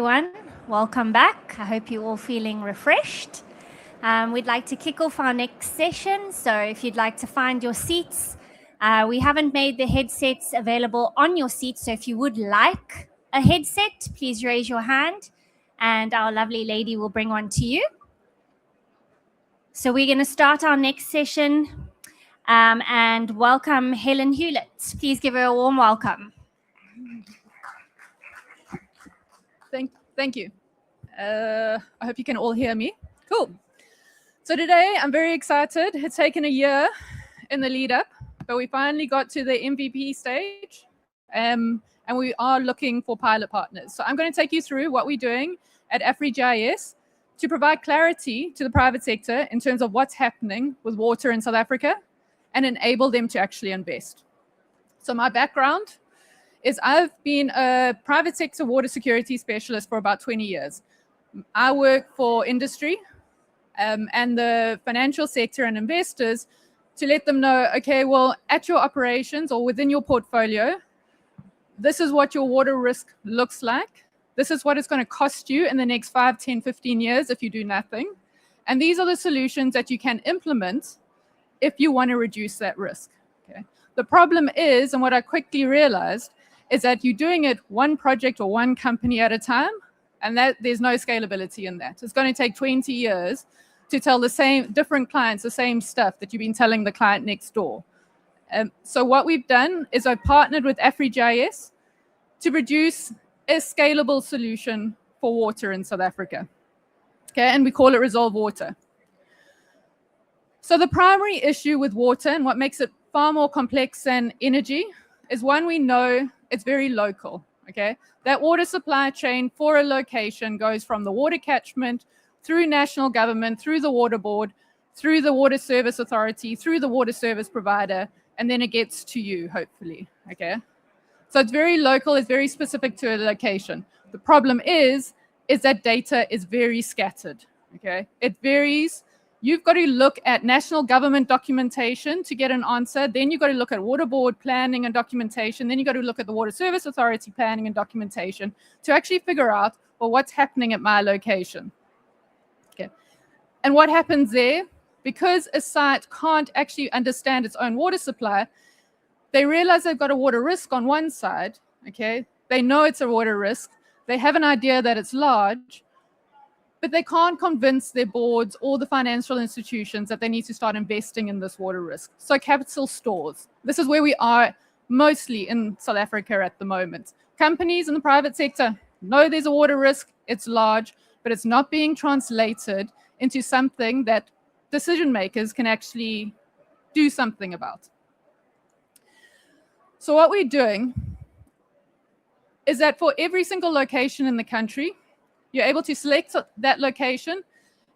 everyone. Welcome back. I hope you're all feeling refreshed. We'd like to kick off our next session. So if you'd like to find your seats, we haven't made the headsets available on your seat. So if you would like a headset, please raise your hand and our lovely lady will bring one to you. So we're going to start our next session and welcome Helen Hewlett. Please give her a warm welcome. Thank you. I hope you can all hear me. Cool. So today I'm very excited. It's taken a year in the lead up, but we finally got to the MVP stage and we are looking for pilot partners. So I'm going to take you through what we're doing at AfriGIS to provide clarity to the private sector in terms of what's happening with water in South Africa and enable them to actually invest. So my background is I've been a private sector water security specialist for about 20 years. I work for industry and the financial sector and investors to let them know, okay, well, at your operations or within your portfolio, this is what your water risk looks like. This is what it's going to cost you in the next 5, 10, 15 years if you do nothing. And these are the solutions that you can implement if you want to reduce that risk. Okay. The problem is, and what I quickly realized, is that you're doing it one project or one company at a time, and that there's no scalability in that. It's going to take 20 years to tell the same different clients the same stuff that you've been telling the client next door. So what we've done is I've partnered with AfriGIS to produce a scalable solution for water in South Africa. Okay, and we call it Resolve Water. So the primary issue with water and what makes it far more complex than energy is one, we know it's very local, okay? That water supply chain for a location goes from the water catchment through national government, through the water board, through the water service authority, through the water service provider, and then it gets to you, hopefully, okay? So it's very local, it's very specific to a location. The problem is that data is very scattered, okay? It varies. You've got to look at national government documentation to get an answer. Then you've got to look at water board planning and documentation. Then you've got to look at the water service authority planning and documentation to actually figure out, well, what's happening at my location. Okay. And what happens there, because a site can't actually understand its own water supply, they realize they've got a water risk on one side. Okay. They know it's a water risk. They have an idea that it's large, but they can't convince their boards or the financial institutions that they need to start investing in this water risk. So capital stores. This is where we are mostly in South Africa at the moment. Companies in the private sector know there's a water risk, it's large, but it's not being translated into something that decision makers can actually do something about. So what we're doing is that for every single location in the country, you're able to select that location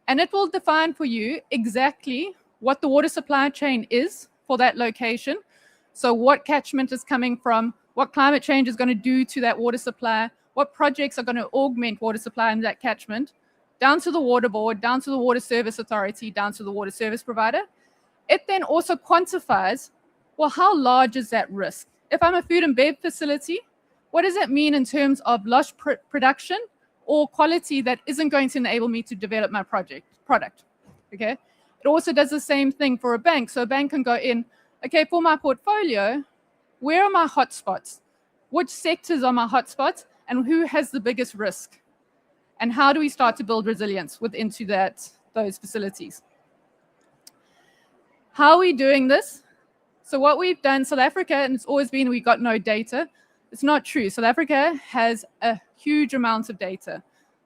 and it will define for you exactly what the water supply chain is for that location. So what catchment is coming from, what climate change is going to do to that water supply, what projects are going to augment water supply in that catchment, down to the water board, down to the water service authority, down to the water service provider. It then also quantifies, well, how large is that risk? If I'm a food and bev facility, what does that mean in terms of lost production or quality that isn't going to enable me to develop my product, okay? It also does the same thing for a bank. So a bank can go in, okay, for my portfolio, where are my hotspots? Which sectors are my hotspots and who has the biggest risk? And how do we start to build resilience within those facilities? How are we doing this? So what we've done, South Africa, and it's always been we got no data. It's not true. South Africa has a huge amount of data.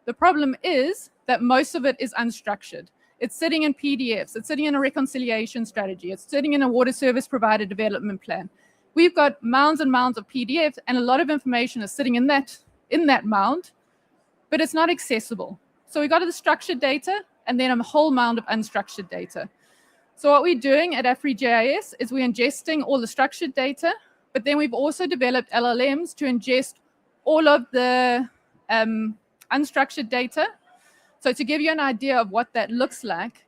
The problem is that most of it is unstructured. It's sitting in PDFs. It's sitting in a reconciliation strategy. It's sitting in a water service provider development plan. We've got mounds and mounds of PDFs, and a lot of information is sitting in that mound, but it's not accessible. So we've got the structured data and then a whole mound of unstructured data. So what we're doing at AfriGIS is we're ingesting all the structured data, but then we've also developed LLMs to ingest all of the unstructured data. So to give you an idea of what that looks like,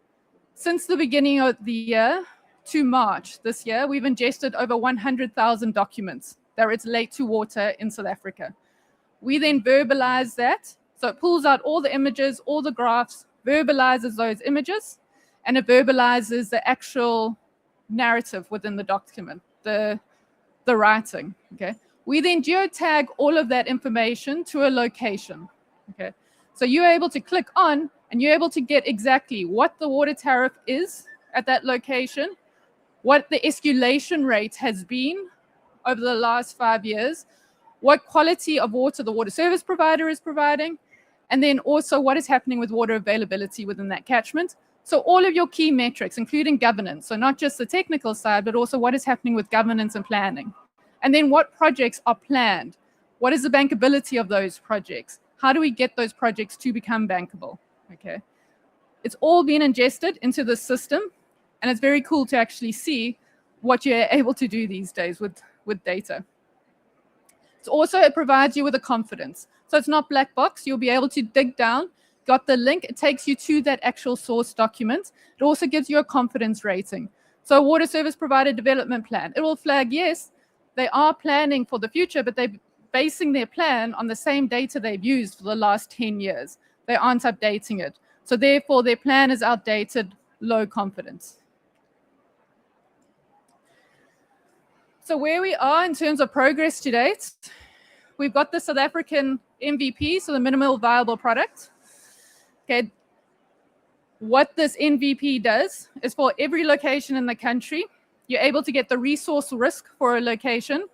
since the beginning of the year to March this year, we've ingested over 100,000 documents that relate to water in South Africa. We then verbalize that So it pulls out all the images, all the graphs, verbalizes those images, and it verbalizes the actual narrative within the document, the writing. Okay. We then geotag all of that information to a location. Okay. So you're able to click on and you're able to get exactly what the water tariff is at that location, what the escalation rate has been over the last 5 years, what quality of water the water service provider is providing, and then also what is happening with water availability within that catchment. So all of your key metrics, including governance, so not just the technical side, but also what is happening with governance and planning. And then what projects are planned? What is the bankability of those projects? How do we get those projects to become bankable? Okay. It's all been ingested into the system, and it's very cool to actually see what you're able to do these days with data. It's also, it provides you with a confidence. So it's not black box. You'll be able to dig down, got the link. It takes you to that actual source document. It also gives you a confidence rating. So a water service provider development plan, it will flag, yes, they are planning for the future, but they're basing their plan on the same data they've used for the last 10 years. They aren't updating it. So therefore, their plan is outdated, low confidence. So where we are in terms of progress to date, we've got the South African MVP, so the minimal viable product. Okay. What this MVP does is for every location in the country, you're able to get the resource risk for a location.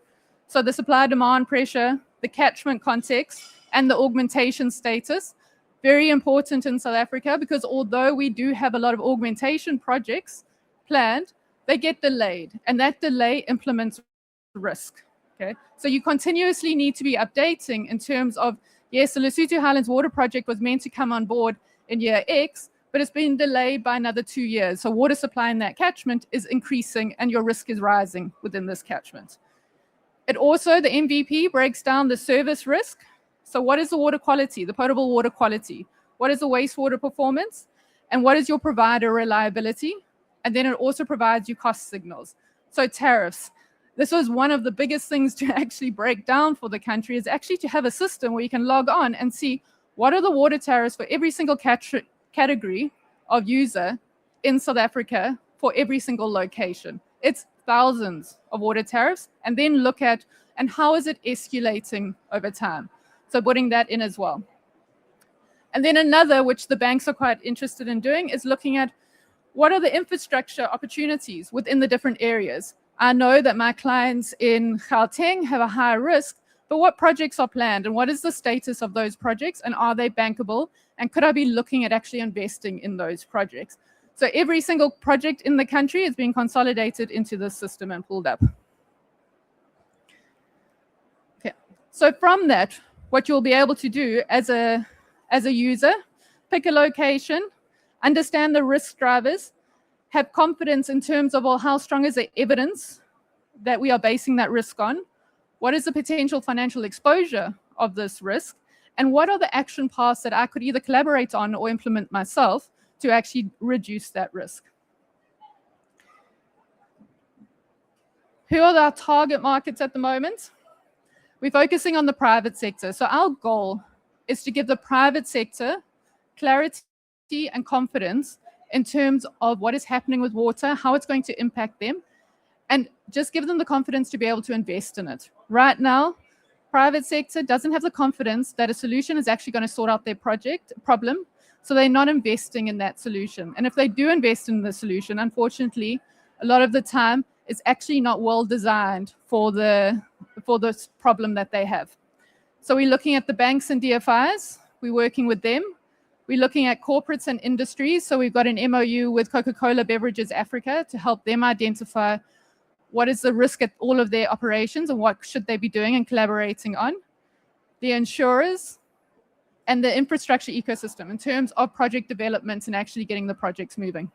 So the supply demand pressure, the catchment context, and the augmentation status. Very important in South Africa because although we do have a lot of augmentation projects planned, they get delayed, and that delay implements risk. Okay, so you continuously need to be updating in terms of, yes, the Lesotho Highlands Water Project was meant to come on board in year X, but it's been delayed by another 2 years. So water supply in that catchment is increasing and your risk is rising within this catchment. It also, the MVP breaks down the service risk. So what is the water quality, the potable water quality? What is the wastewater performance? And what is your provider reliability? And then it also provides you cost signals. So tariffs. This was one of the biggest things to actually break down for the country, is actually to have a system where you can log on and see what are the water tariffs for every single category of user in South Africa for every single location. It's thousands of water tariffs, and then look at, and how is it escalating over time? So putting that in as well. And then another, which the banks are quite interested in doing, is looking at what are the infrastructure opportunities within the different areas. I know that my clients in Gauteng have a high risk, but what projects are planned and what is the status of those projects, and are they bankable? And could I be looking at actually investing in those projects? So every single project in the country is being consolidated into this system and pulled up. Okay. So from that, what you'll be able to do as a user, pick a location, understand the risk drivers, have confidence in terms of, well, how strong is the evidence that we are basing that risk on? What is the potential financial exposure of this risk? And what are the action paths that I could either collaborate on or implement myself to actually reduce that risk? Who are our target markets at the moment? We're focusing on the private sector. So our goal is to give the private sector clarity and confidence in terms of what is happening with water, how it's going to impact them, and just give them the confidence to be able to invest in it. Right now, private sector doesn't have the confidence that a solution is actually going to sort out their problem, so they're not investing in that solution. And if they do invest in the solution, unfortunately, a lot of the time, it's actually not well designed for this problem that they have. So we're looking at the banks and DFIs, we're working with them. We're looking at corporates and industries. So we've got an MOU with Coca-Cola Beverages Africa to help them identify what is the risk at all of their operations and what should they be doing and collaborating on. The insurers and the infrastructure ecosystem in terms of project development and actually getting the projects moving.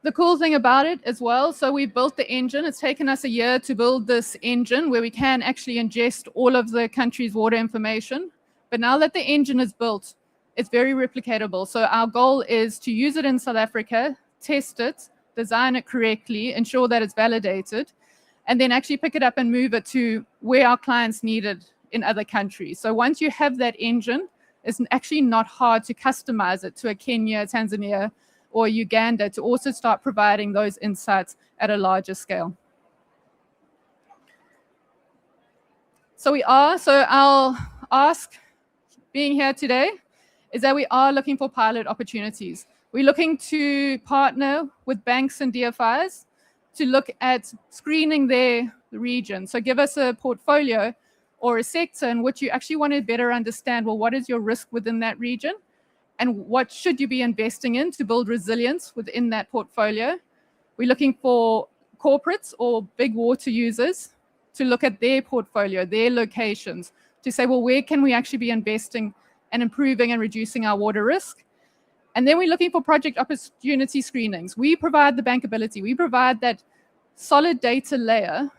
The cool thing about it as well, so we built the engine. It's taken us a year to build this engine where we can actually ingest all of the country's water information. But now that the engine is built, it's very replicatable. So our goal is to use it in South Africa, test it, design it correctly, ensure that it's validated, and then actually pick it up and move it to where our clients need it in other countries. So once you have that engine, it's actually not hard to customize it to a Kenya, Tanzania, or Uganda to also start providing those insights at a larger scale. So I'll ask, being here today, is that we are looking for pilot opportunities. We're looking to partner with banks and DFIs to look at screening their region. So give us a portfolio or a sector in which you actually want to better understand, well, what is your risk within that region? And what should you be investing in to build resilience within that portfolio? We're looking for corporates or big water users to look at their portfolio, their locations, to say, well, where can we actually be investing and improving and reducing our water risk? And then we're looking for project opportunity screenings. We provide the bankability. We provide that solid data layer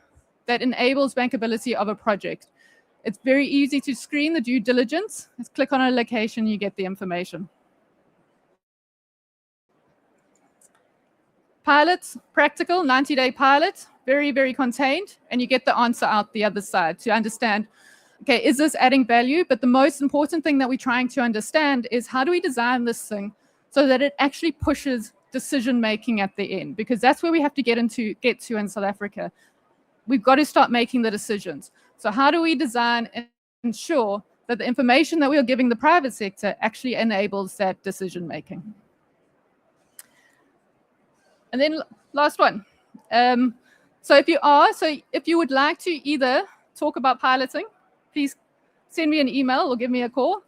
that enables bankability of a project. It's very easy to screen the due diligence. Just click on a location, you get the information. Pilots, practical, 90-day pilot, very, very contained, and you get the answer out the other side to understand, okay, is this adding value? But the most important thing that we're trying to understand is how do we design this thing so that it actually pushes decision-making at the end? Because that's where we have to get to in South Africa. We've got to start making the decisions. So how do we design and ensure that the information that we are giving the private sector actually enables that decision-making? And then last one. So if you would like to either talk about piloting, please send me an email or give me a call.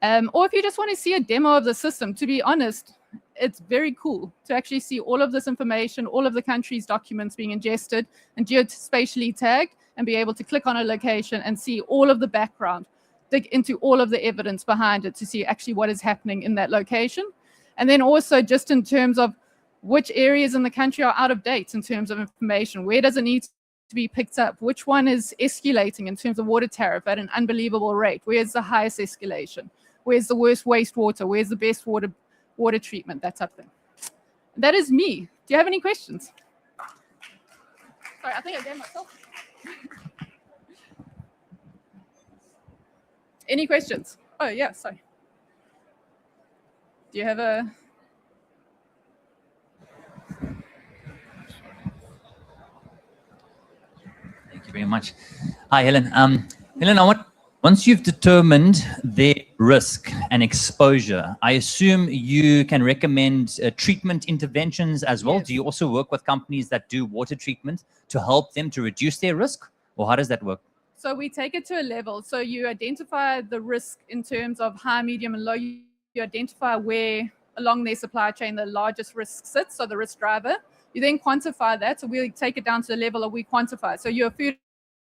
Or if you just want to see a demo of the system, to be honest, it's very cool to actually see all of this information, all of the country's documents being ingested and geospatially tagged, and be able to click on a location and see all of the background, dig into all of the evidence behind it to see actually what is happening in that location. And then also just in terms of which areas in the country are out of date in terms of information, where does it need to be picked up, which one is escalating in terms of water tariff at an unbelievable rate, where's the highest escalation, where's the worst wastewater, where's the best water treatment, that type of thing. That is me. Do you have any questions? Sorry, I think I gave myself. Any questions? Oh, yeah, sorry. Do you have a... Thank you very much. Hi, Helen. Helen, once you've determined their risk and exposure, I assume you can recommend treatment interventions as well. Yes. Do you also work with companies that do water treatment to help them to reduce their risk? Or how does that work? So we take it to a level. So you identify the risk in terms of high, medium, and low. You identify where along their supply chain the largest risk sits, so the risk driver. You then quantify that. So we'll take it down to the level of we quantify. So your food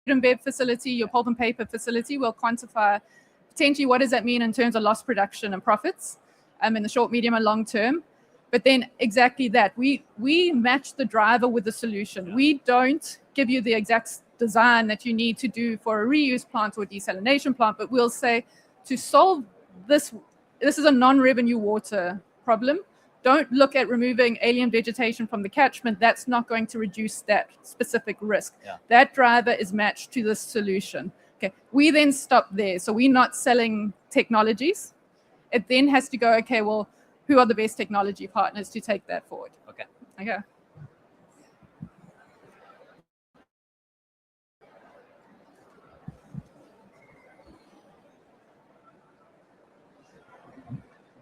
and bev facility, your pulp and paper facility, will quantify potentially what does that mean in terms of lost production and profits in the short, medium, and long term. But then exactly that. We match the driver with the solution. We don't give you the exact design that you need to do for a reuse plant or a desalination plant, but we'll say to solve this is a non-revenue water problem. Don't look at removing alien vegetation from the catchment. That's not going to reduce that specific risk. Yeah. That driver is matched to this solution. Okay. We then stop there. So we're not selling technologies. It then has to go, okay, well, who are the best technology partners to take that forward? Okay. Okay.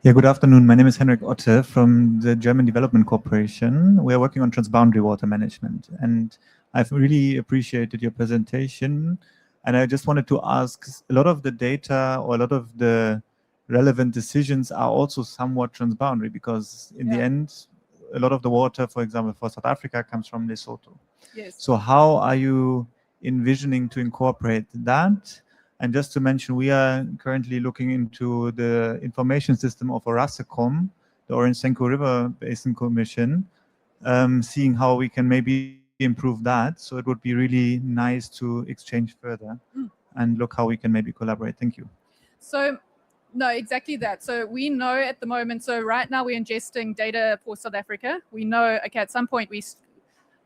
Yeah, good afternoon. My name is Henrik Otte from the German Development Corporation. We are working on transboundary water management, and I've really appreciated your presentation. And I just wanted to ask, a lot of the data or a lot of the relevant decisions are also somewhat transboundary, because in the end, a lot of the water, for example, for South Africa comes from Lesotho. Yes. So how are you envisioning to incorporate that? And just to mention, we are currently looking into the information system of Orascom, the Orange Senko River Basin Commission, seeing how we can maybe improve that. So it would be really nice to exchange further and look how we can maybe collaborate. Thank you. So, no, exactly that. So we know at the moment, so right now we're ingesting data for South Africa. We know, okay, at some point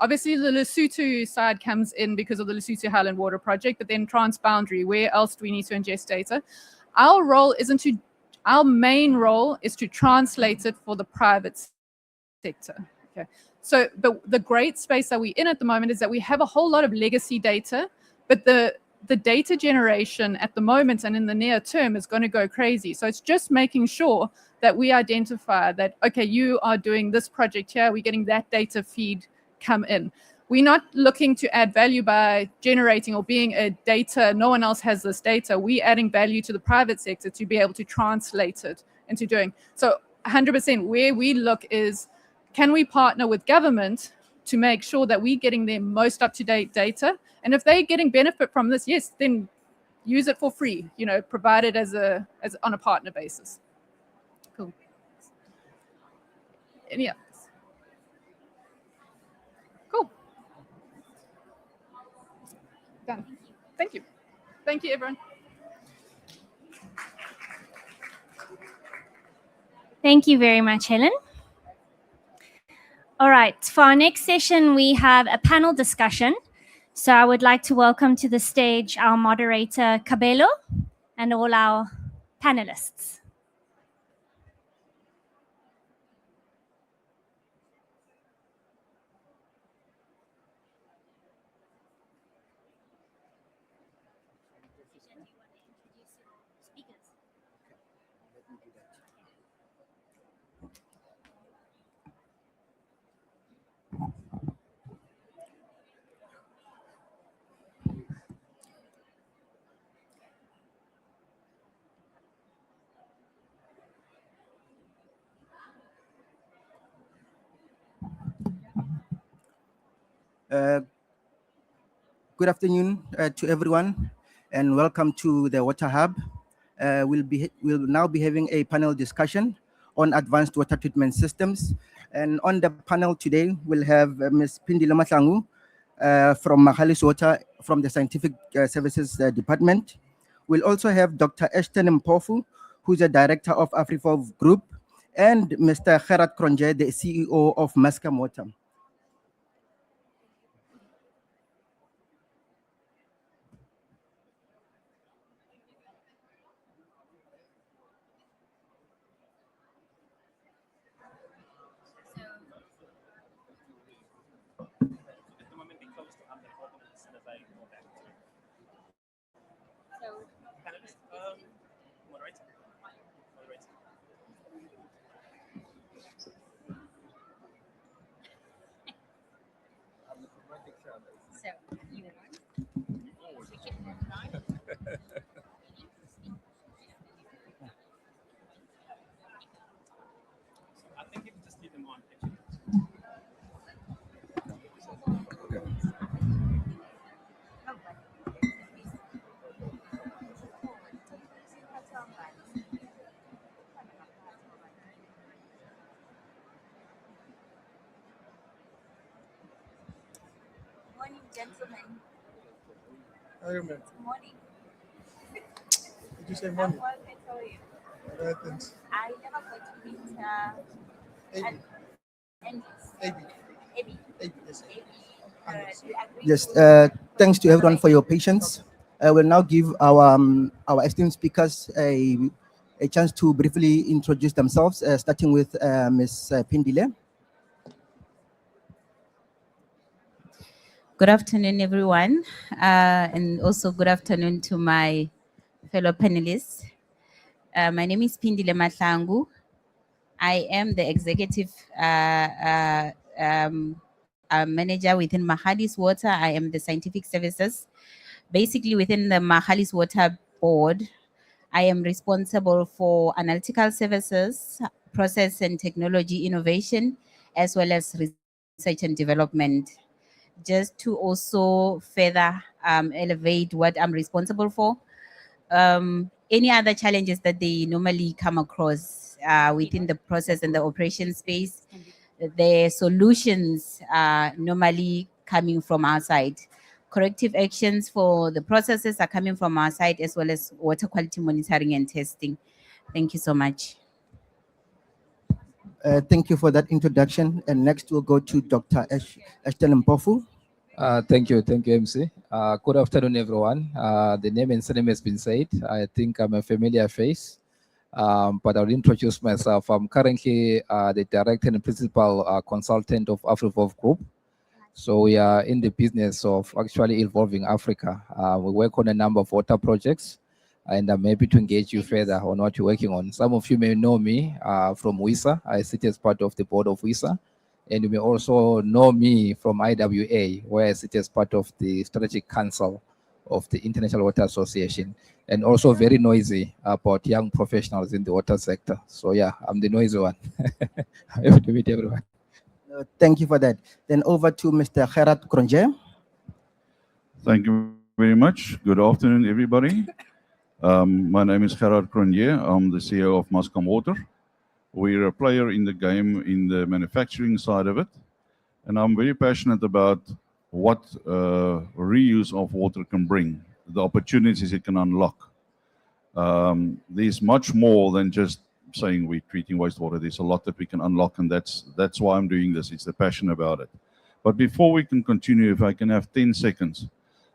Obviously, the Lesotho side comes in because of the Lesotho Highland Water Project, but then transboundary, where else do we need to ingest data? Our main role is to translate it for the private sector. Okay. So the great space that we're in at the moment is that we have a whole lot of legacy data, but the data generation at the moment and in the near term is going to go crazy. So it's just making sure that we identify that, okay, you are doing this project here, we're getting that data feed come in. We're not looking to add value by generating or being a data, no one else has this data. We're adding value to the private sector to be able to translate it into doing. So 100% where we look is, can we partner with government to make sure that we're getting their most up-to-date data? And if they're getting benefit from this, yes, then use it for free, provide it as on a partner basis. Cool. Any others? Cool. Done. Thank you. Thank you, everyone. Thank you very much, Helen. All right, for our next session, we have a panel discussion. So I would like to welcome to the stage our moderator, Kabelo, and all our panelists. Good afternoon to everyone, and welcome to the Water Hub. We'll now be having a panel discussion on advanced water treatment systems. And on the panel today, we'll have Ms. Pindile Mahlangu from Magalies Water from the Scientific Services Department. We'll also have Dr. Ashton Mpofu, who's the Director of AfriFov Group, and Mr. Gerhard, the CEO of Maskam Water. Morning, gentlemen. Hi, man. Good morning. Did you say morning? Well, I tell you. Thanks. I never got to meet Abby. Yes, thanks to everyone for your patience. I will now give our esteemed speakers a chance to briefly introduce themselves, starting with Ms. Pindile. Good afternoon, everyone, and also good afternoon to my fellow panelists. My name is Pindile Mahlangu. I am the executive manager within Magalies Water. I am the scientific services. Basically, within the Magalies Water board, I am responsible for analytical services, process and technology innovation, as well as research and development. Just to also further elevate what I'm responsible for. Any other challenges that they normally come across within the process and the operation space, the solutions are normally coming from our side. Corrective actions for the processes are coming from our side, as well as water quality monitoring and testing. Thank you so much. Thank you for that introduction. And next we'll go to Dr. Ashton Mpofu. Thank you, MC. Good afternoon, everyone. The name and surname has been said. I think I'm a familiar face, but I'll introduce myself. I'm currently the director and principal consultant of AfriVolve Group. So we are in the business of actually involving Africa. We work on a number of water projects, and I'm happy to engage you further on what you're working on. Some of you may know me from WISA. I sit as part of the board of WISA. And you may also know me from IWA, where I sit as part of the Strategic Council of the International Water Association, and also very noisy about young professionals in the water sector. So yeah, I'm the noisy one. Happy to meet everyone. Thank you for that. Then over to Mr. Gerhard Kronje. Thank you very much. Good afternoon, everybody. My name is Gerhard Kronje. I'm the CEO of Maskam Water. We're a player in the game in the manufacturing side of it. And I'm very passionate about what reuse of water can bring, the opportunities it can unlock. There's much more than just saying we're treating wastewater. There's a lot that we can unlock, and that's why I'm doing this. It's the passion about it. But before we can continue, if I can have 10 seconds.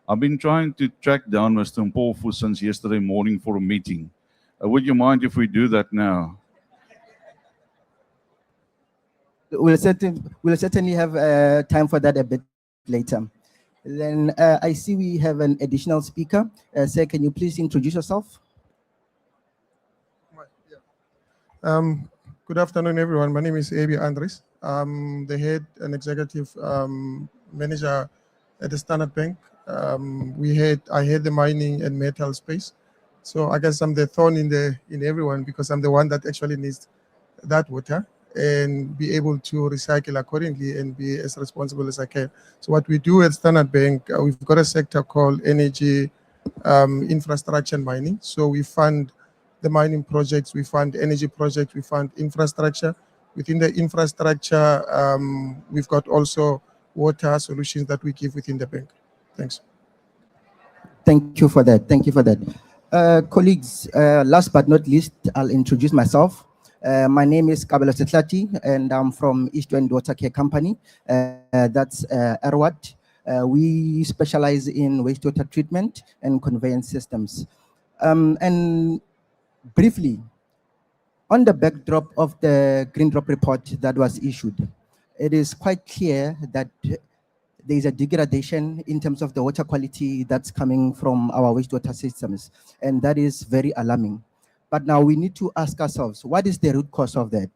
I've been trying to track down Mr. Mpofu since yesterday morning for a meeting. Would you mind if we do that now? We'll certainly have time for that a bit later. Then I see we have an additional speaker. Sir, can you please introduce yourself? Good afternoon, everyone. My name is Abi Andres. I'm the head and executive manager at the Standard Bank. I head the mining and metal space. So I guess I'm the thorn in everyone, because I'm the one that actually needs that water and be able to recycle accordingly and be as responsible as I can. So what we do at Standard Bank, we've got a sector called energy infrastructure and mining. So we fund the mining projects, we fund energy projects, we fund infrastructure. Within the infrastructure, we've got also water solutions that we give within the bank. Thanks. Thank you for that. Thank you for that. Colleagues, last but not least, I'll introduce myself. My name is Kabelo Setlati, and I'm from East End Water Care Company. That's ERWAT. We specialize in wastewater treatment and conveyance systems. And briefly, on the backdrop of the Green Drop report that was issued, it is quite clear that there is a degradation in terms of the water quality that's coming from our wastewater systems, and that is very alarming. But now we need to ask ourselves, what is the root cause of that?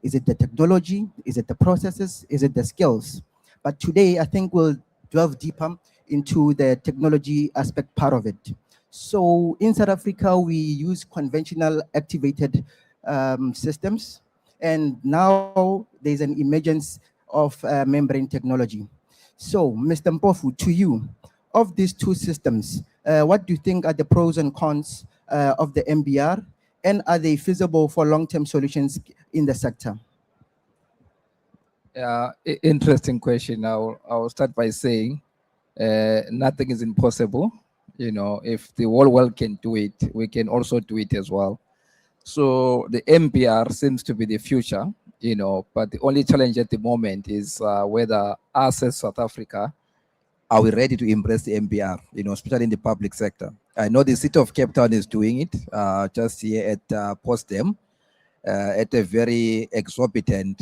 Is it the technology? Is it the processes? Is it the skills? But today, I think we'll delve deeper into the technology aspect part of it. So in South Africa, we use conventional activated systems, and now there's an emergence of membrane technology. So, Mr. Mpofu, to you, of these two systems, what do you think are the pros and cons of the MBR, and are they feasible for long-term solutions in the sector? Interesting question. I'll start by saying nothing is impossible. You know, if the whole world can do it, we can also do it as well. So the MBR seems to be the future, you know, but the only challenge at the moment is whether us as South Africa, are we ready to embrace the MBR, you know, especially in the public sector. I know the city of Cape Town is doing it just here at Postdem at a very exorbitant,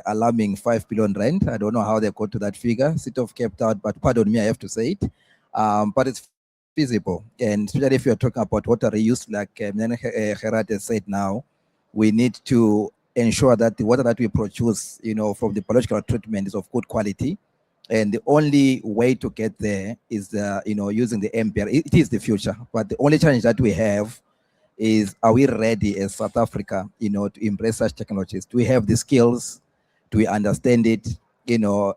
alarming 5 billion rand. I don't know how they got to that figure, city of Cape Town, but pardon me, I have to say it. But it's feasible, and especially if you're talking about water reuse, like Gerhard has said now, we need to ensure that the water that we produce, you know, from the biological treatment is of good quality. And the only way to get there is, you know, using the MBR. It is the future, but the only challenge that we have is, are we ready as South Africa, you know, to embrace such technologies? Do we have the skills? Do we understand it? You know,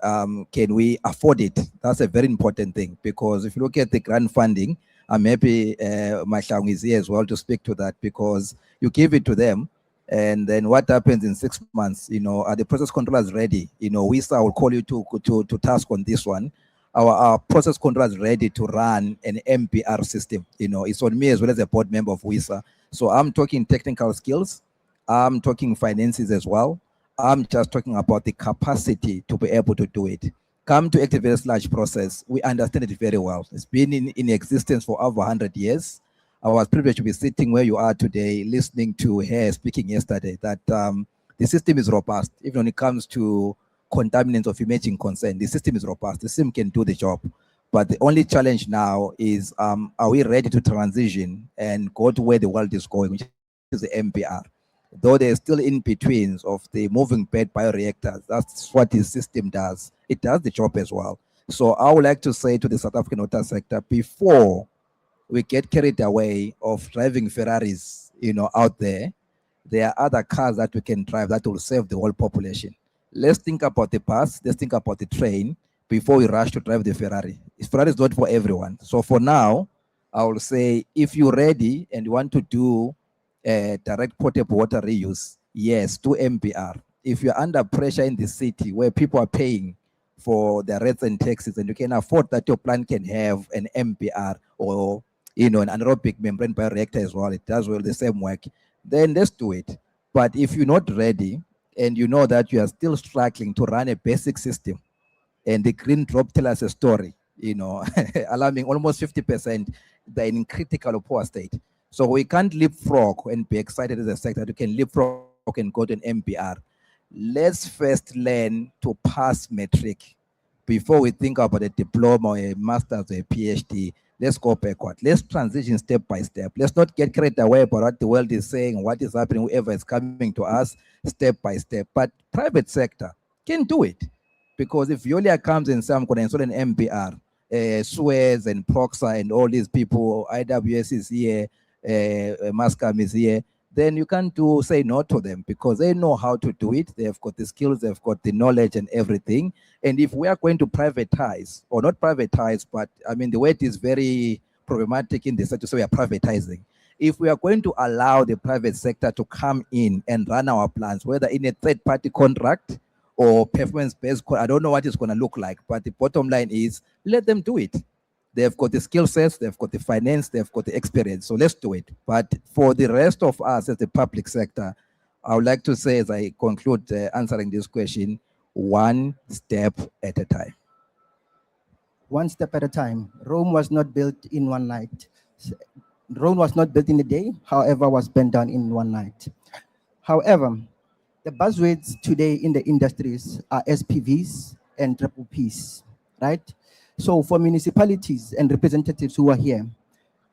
can we afford it? That's a very important thing, because if you look at the grant funding, I'm happy Mashang is here as well to speak to that, because you give it to them, and then what happens in 6 months? You know, are the process controllers ready? You know, WISA will call you to task on this one. Our process controllers ready to run an MBR system. You know, it's on me as well as a board member of WISA. So I'm talking technical skills. I'm talking finances as well. I'm just talking about the capacity to be able to do it. Come to activate a large process, we understand it very well. It's been in existence for over 100 years. I was privileged to be sitting where you are today, listening to her speaking yesterday, that the system is robust. Even when it comes to contaminants of emerging concern, the system is robust. The system can do the job. But the only challenge now is, are we ready to transition and go to where the world is going, which is the MPR? Though there's still in-betweens of the moving bed bioreactors, that's what the system does. It does the job as well. So I would like to say to the South African water sector, before we get carried away of driving Ferraris, out there are other cars that we can drive that will serve the whole population. Let's think about the bus, let's think about the train before we rush to drive the Ferrari. Ferrari is not for everyone. So for now, I will say, if you're ready and you want to do direct potable water reuse, yes, do MPR. If you're under pressure in the city where people are paying for their rates and taxes, and you can afford that your plant can have an MPR or an anaerobic membrane bioreactor as well, it does well the same work, then let's do it. But if you're not ready and you know that you are still struggling to run a basic system, and the green drop tell us a story, alarming, almost 50%, they're in critical or poor state. So we can't leapfrog and be excited as a sector that you can leapfrog and go to an MPR. Let's first learn to pass metric before we think about a diploma or a master's or a PhD. Let's go backward. Let's transition step by step. Let's not get carried away about what the world is saying, what is happening, whoever is coming to us, step by step. But private sector can do it. Because if Veolia comes and says, I'm going to install an MPR, Suez and Proxa and all these people, IWS is here, Maskam is here, then you can't say no to them, because they know how to do it. They've got the skills, they've got the knowledge and everything. And if we are going to privatize, or not privatize, but the word is very problematic in the sector, so we are privatizing. If we are going to allow the private sector to come in and run our plants, whether in a third-party contract or performance-based, I don't know what it's going to look like, but the bottom line is, let them do it. They've got the skill sets, they've got the finance, they've got the experience, so let's do it. But for the rest of us as the public sector, I would like to say, as I conclude answering this question, one step at a time. One step at a time. Rome was not built in one night. Rome was not built in a day, however, was bent down in one night. However, the buzzwords today in the industries are SPVs and triple Ps, right? So for municipalities and representatives who are here,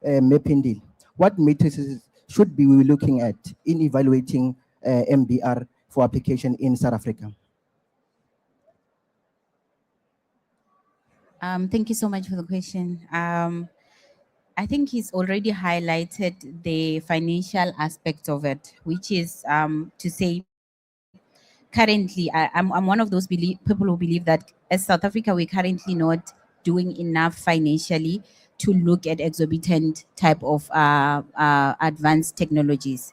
Mepindi, what matrices should we be looking at in evaluating MBR for application in South Africa? Thank you so much for the question. I think he's already highlighted the financial aspect of it, which is to say, currently, I'm one of those people who believe that as South Africa, we're currently not doing enough financially to look at exorbitant type of advanced technologies.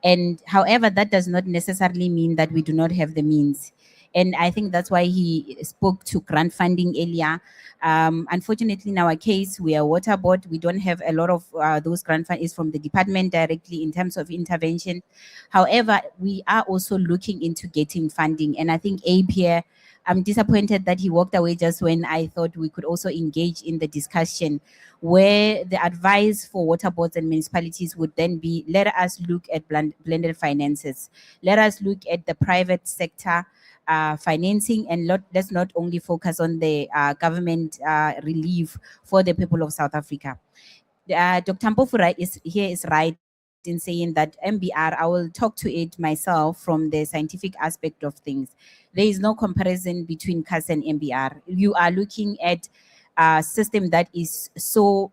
And however, that does not necessarily mean that we do not have the means. And I think that's why he spoke to grant funding earlier. Unfortunately, in our case, we are water board. We don't have a lot of those grant funds from the department directly in terms of intervention. However, we are also looking into getting funding. And I think Abe here, I'm disappointed that he walked away just when I thought we could also engage in the discussion, where the advice for water boards and municipalities would then be, let us look at blended finances. Let us look at the private sector financing, and let's not only focus on the government relief for the people of South Africa. Dr. Mpofura is right in saying that MBR, I will talk to it myself from the scientific aspect of things. There is no comparison between CAS and MBR. You are looking at a system that is so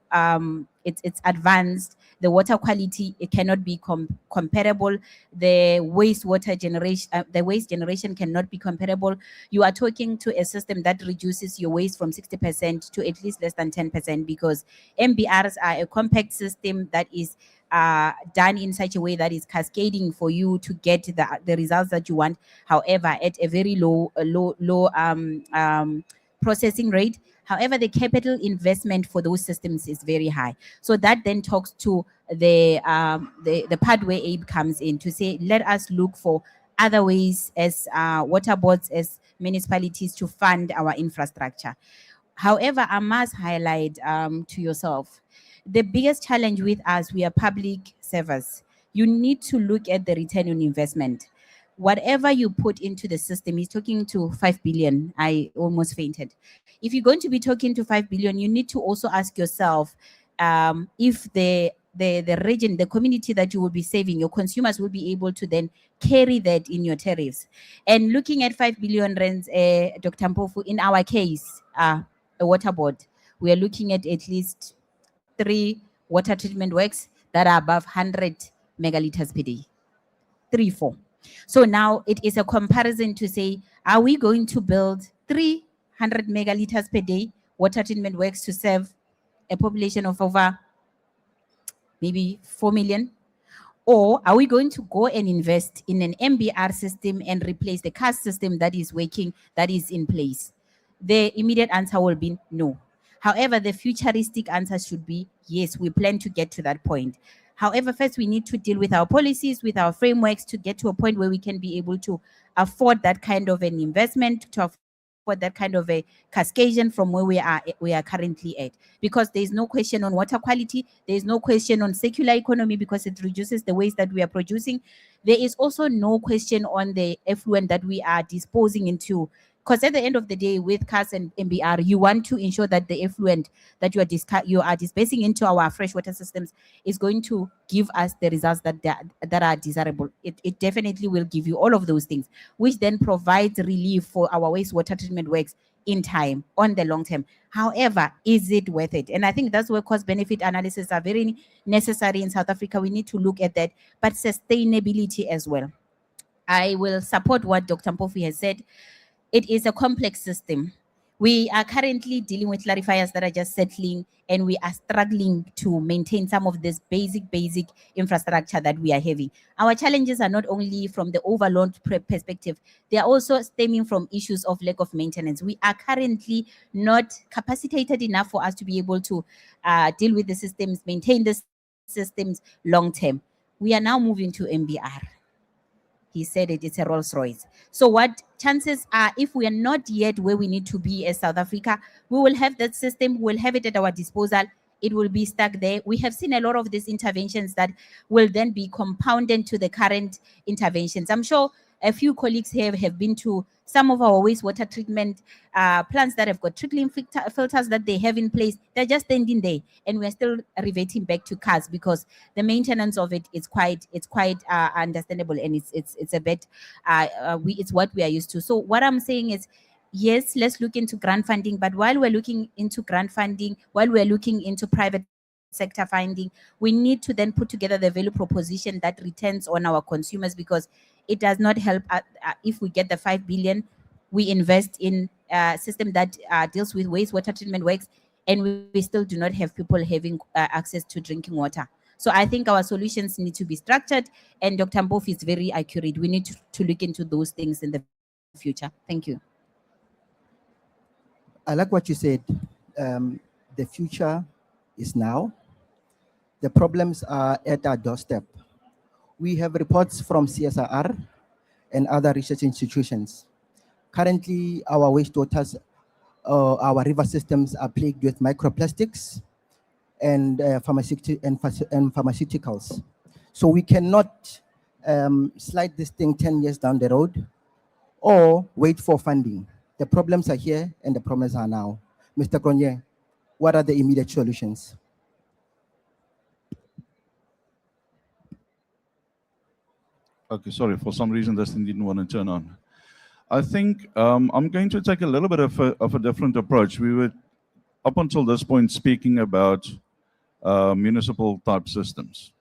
it's advanced. The water quality, it cannot be comparable. The waste generation cannot be comparable. You are talking to a system that reduces your waste from 60% to at least less than 10%, because MBRs are a compact system that is done in such a way that is cascading for you to get the results that you want. However, at a very low processing rate. However, the capital investment for those systems is very high. So that then talks to the part where Abe comes in to say, let us look for other ways as water boards, as municipalities to fund our infrastructure. However, I must highlight to yourself, the biggest challenge with us, we are public servers. You need to look at the return on investment. Whatever you put into the system, he's talking to 5 billion. I almost fainted. If you're going to be talking to 5 billion, you need to also ask yourself if the region, the community that you will be saving, your consumers will be able to then carry that in your tariffs. And looking at 5 billion rands, Dr. Mpofu, in our case, a water board, we are looking at least 3 water treatment works that are above 100 megaliters per day. 3, 4. So now it is a comparison to say, are we going to build 300 megaliters per day water treatment works to serve a population of over maybe 4 million? Or are we going to go and invest in an MBR system and replace the cash system that is working, that is in place? The immediate answer will be no. However, the futuristic answer should be yes, we plan to get to that point. However, first we need to deal with our policies, with our frameworks to get to a point where we can be able to afford that kind of an investment, to afford that kind of a cascading from where we are currently at. Because there is no question on water quality, there is no question on circular economy because it reduces the waste that we are producing. There is also no question on the effluent that we are disposing into. Because at the end of the day, with CAS and MBR, you want to ensure that the effluent that you are dispersing into our freshwater systems is going to give us the results that are desirable. It definitely will give you all of those things, which then provides relief for our wastewater treatment works in time, on the long term. However, is it worth it? And I think that's where cost-benefit analysis are very necessary in South Africa. We need to look at that, but sustainability as well. I will support what Dr. Mpofu has said. It is a complex system. We are currently dealing with clarifiers that are just settling, and we are struggling to maintain some of this basic infrastructure that we are having. Our challenges are not only from the overload perspective, they are also stemming from issues of lack of maintenance. We are currently not capacitated enough for us to be able to deal with the systems, maintain the systems long term. We are now moving to MBR. He said it's a Rolls Royce. So what chances are, if we are not yet where we need to be as South Africa, we will have that system, we'll have it at our disposal, it will be stuck there. We have seen a lot of these interventions that will then be compounded to the current interventions. I'm sure a few colleagues here have been to some of our wastewater treatment plants that have got trickling filters that they have in place. They're just standing there, and we're still reverting back to cars because the maintenance of it is quite understandable, and it's a bit it's what we are used to. So what I'm saying is, yes, let's look into grant funding, but while we're looking into grant funding, while we're looking into private sector funding, we need to then put together the value proposition that returns on our consumers, because it does not help if we get the 5 billion, we invest in a system that deals with wastewater treatment works, and we still do not have people having access to drinking water. So I think our solutions need to be structured, and Dr. Mpofu is very accurate. We need to look into those things in the future. Thank you. I like what you said. The future is now. The problems are at our doorstep. We have reports from CSIR and other research institutions. Currently, our wastewaters, our river systems are plagued with microplastics and pharmaceuticals. So we cannot slide this thing 10 years down the road or wait for funding. The problems are here and the problems are now. Mr. Cronje, what are the immediate solutions? Okay, sorry, for some reason this thing didn't want to turn on. I think I'm going to take a little bit of a different approach. We were, up until this point, speaking about municipal type systems.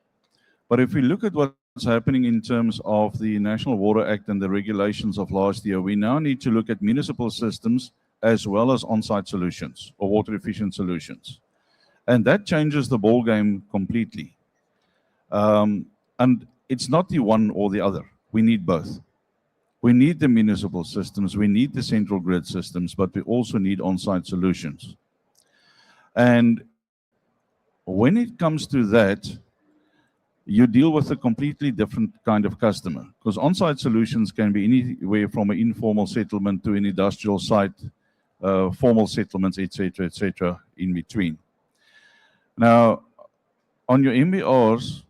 But if we look at what's happening in terms of the National Water Act and the regulations of last year, we now need to look at municipal systems as well as on-site solutions or water efficient solutions. And that changes the ball game completely. And it's not the one or the other. We need both. We need the municipal systems, we need the central grid systems, but we also need on-site solutions. And when it comes to that, you deal with a completely different kind of customer, because on-site solutions can be anywhere from an informal settlement to an industrial site, formal settlements, etc., in between. Now, on your MBRs,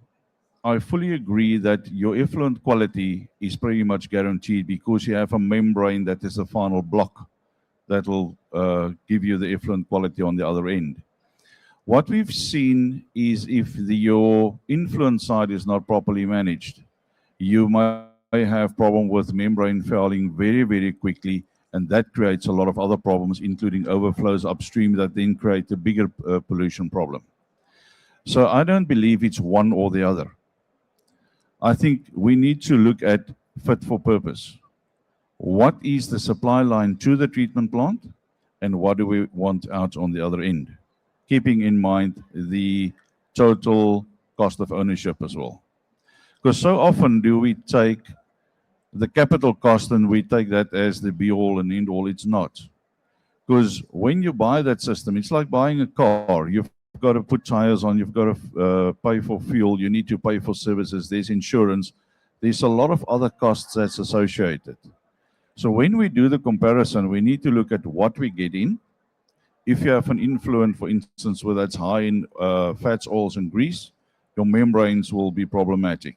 I fully agree that your effluent quality is pretty much guaranteed because you have a membrane that is the final block that will give you the effluent quality on the other end. What we've seen is if your influence side is not properly managed, you might have problem with membrane fouling very, very quickly, and that creates a lot of other problems, including overflows upstream that then create a bigger pollution problem. So I don't believe it's one or the other. I think we need to look at fit for purpose. What is the supply line to the treatment plant, and what do we want out on the other end? Keeping in mind the total cost of ownership as well. Because so often do we take the capital cost and we take that as the be-all and end-all. It's not. Because when you buy that system, it's like buying a car. You've got to put tires on, you've got to pay for fuel, you need to pay for services, there's insurance, there's a lot of other costs that's associated. So when we do the comparison, we need to look at what we get in. If you have an influent, for instance, where that's high in fats, oils, and grease, your membranes will be problematic.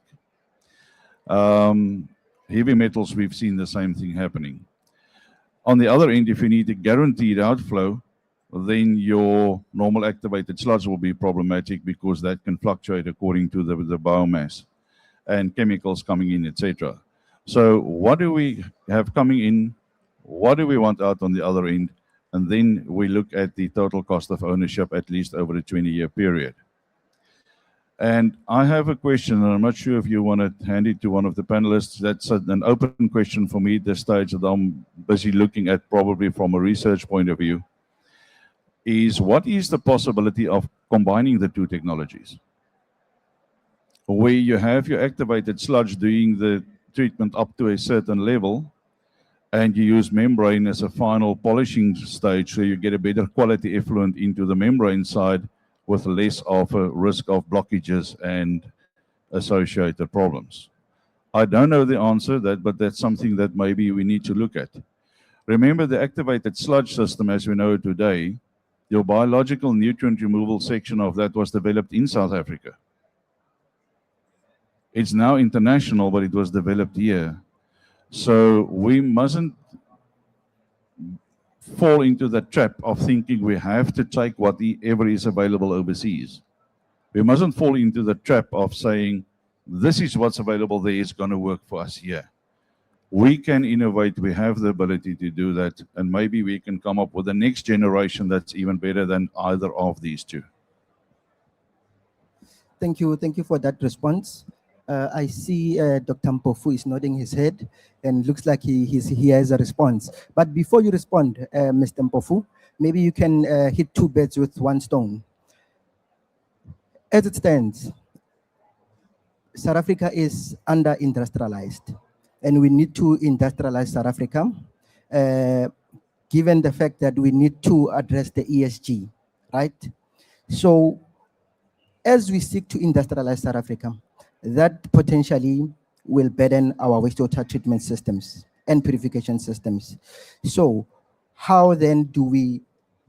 Heavy metals, we've seen the same thing happening. On the other end, if you need a guaranteed outflow, then your normal activated sludge will be problematic because that can fluctuate according to the biomass and chemicals coming in, etc. So what do we have coming in? What do we want out on the other end? And then we look at the total cost of ownership, at least over a 20-year period. And I have a question, and I'm not sure if you want to hand it to one of the panelists. That's an open question for me at this stage that I'm busy looking at, probably from a research point of view, is what is the possibility of combining the two technologies? Where you have your activated sludge doing the treatment up to a certain level, and you use membrane as a final polishing stage, so you get a better quality effluent into the membrane side with less of a risk of blockages and associated problems. I don't know the answer, but that's something that maybe we need to look at. Remember, the activated sludge system, as we know today, your biological nutrient removal section of that was developed in South Africa. It's now international, but it was developed here. So we mustn't fall into the trap of thinking we have to take whatever is available overseas. We mustn't fall into the trap of saying, this is what's available there, it's going to work for us here. We can innovate, we have the ability to do that, and maybe we can come up with the next generation that's even better than either of these two. Thank you for that response. I see Dr. Mpofu is nodding his head and looks like he has a response. But before you respond, Mr. Mpofu, maybe you can hit two birds with one stone. As it stands, South Africa is under-industrialized, and we need to industrialize South Africa, given the fact that we need to address the ESG, right? So as we seek to industrialize South Africa, that potentially will burden our wastewater treatment systems and purification systems. So how then do we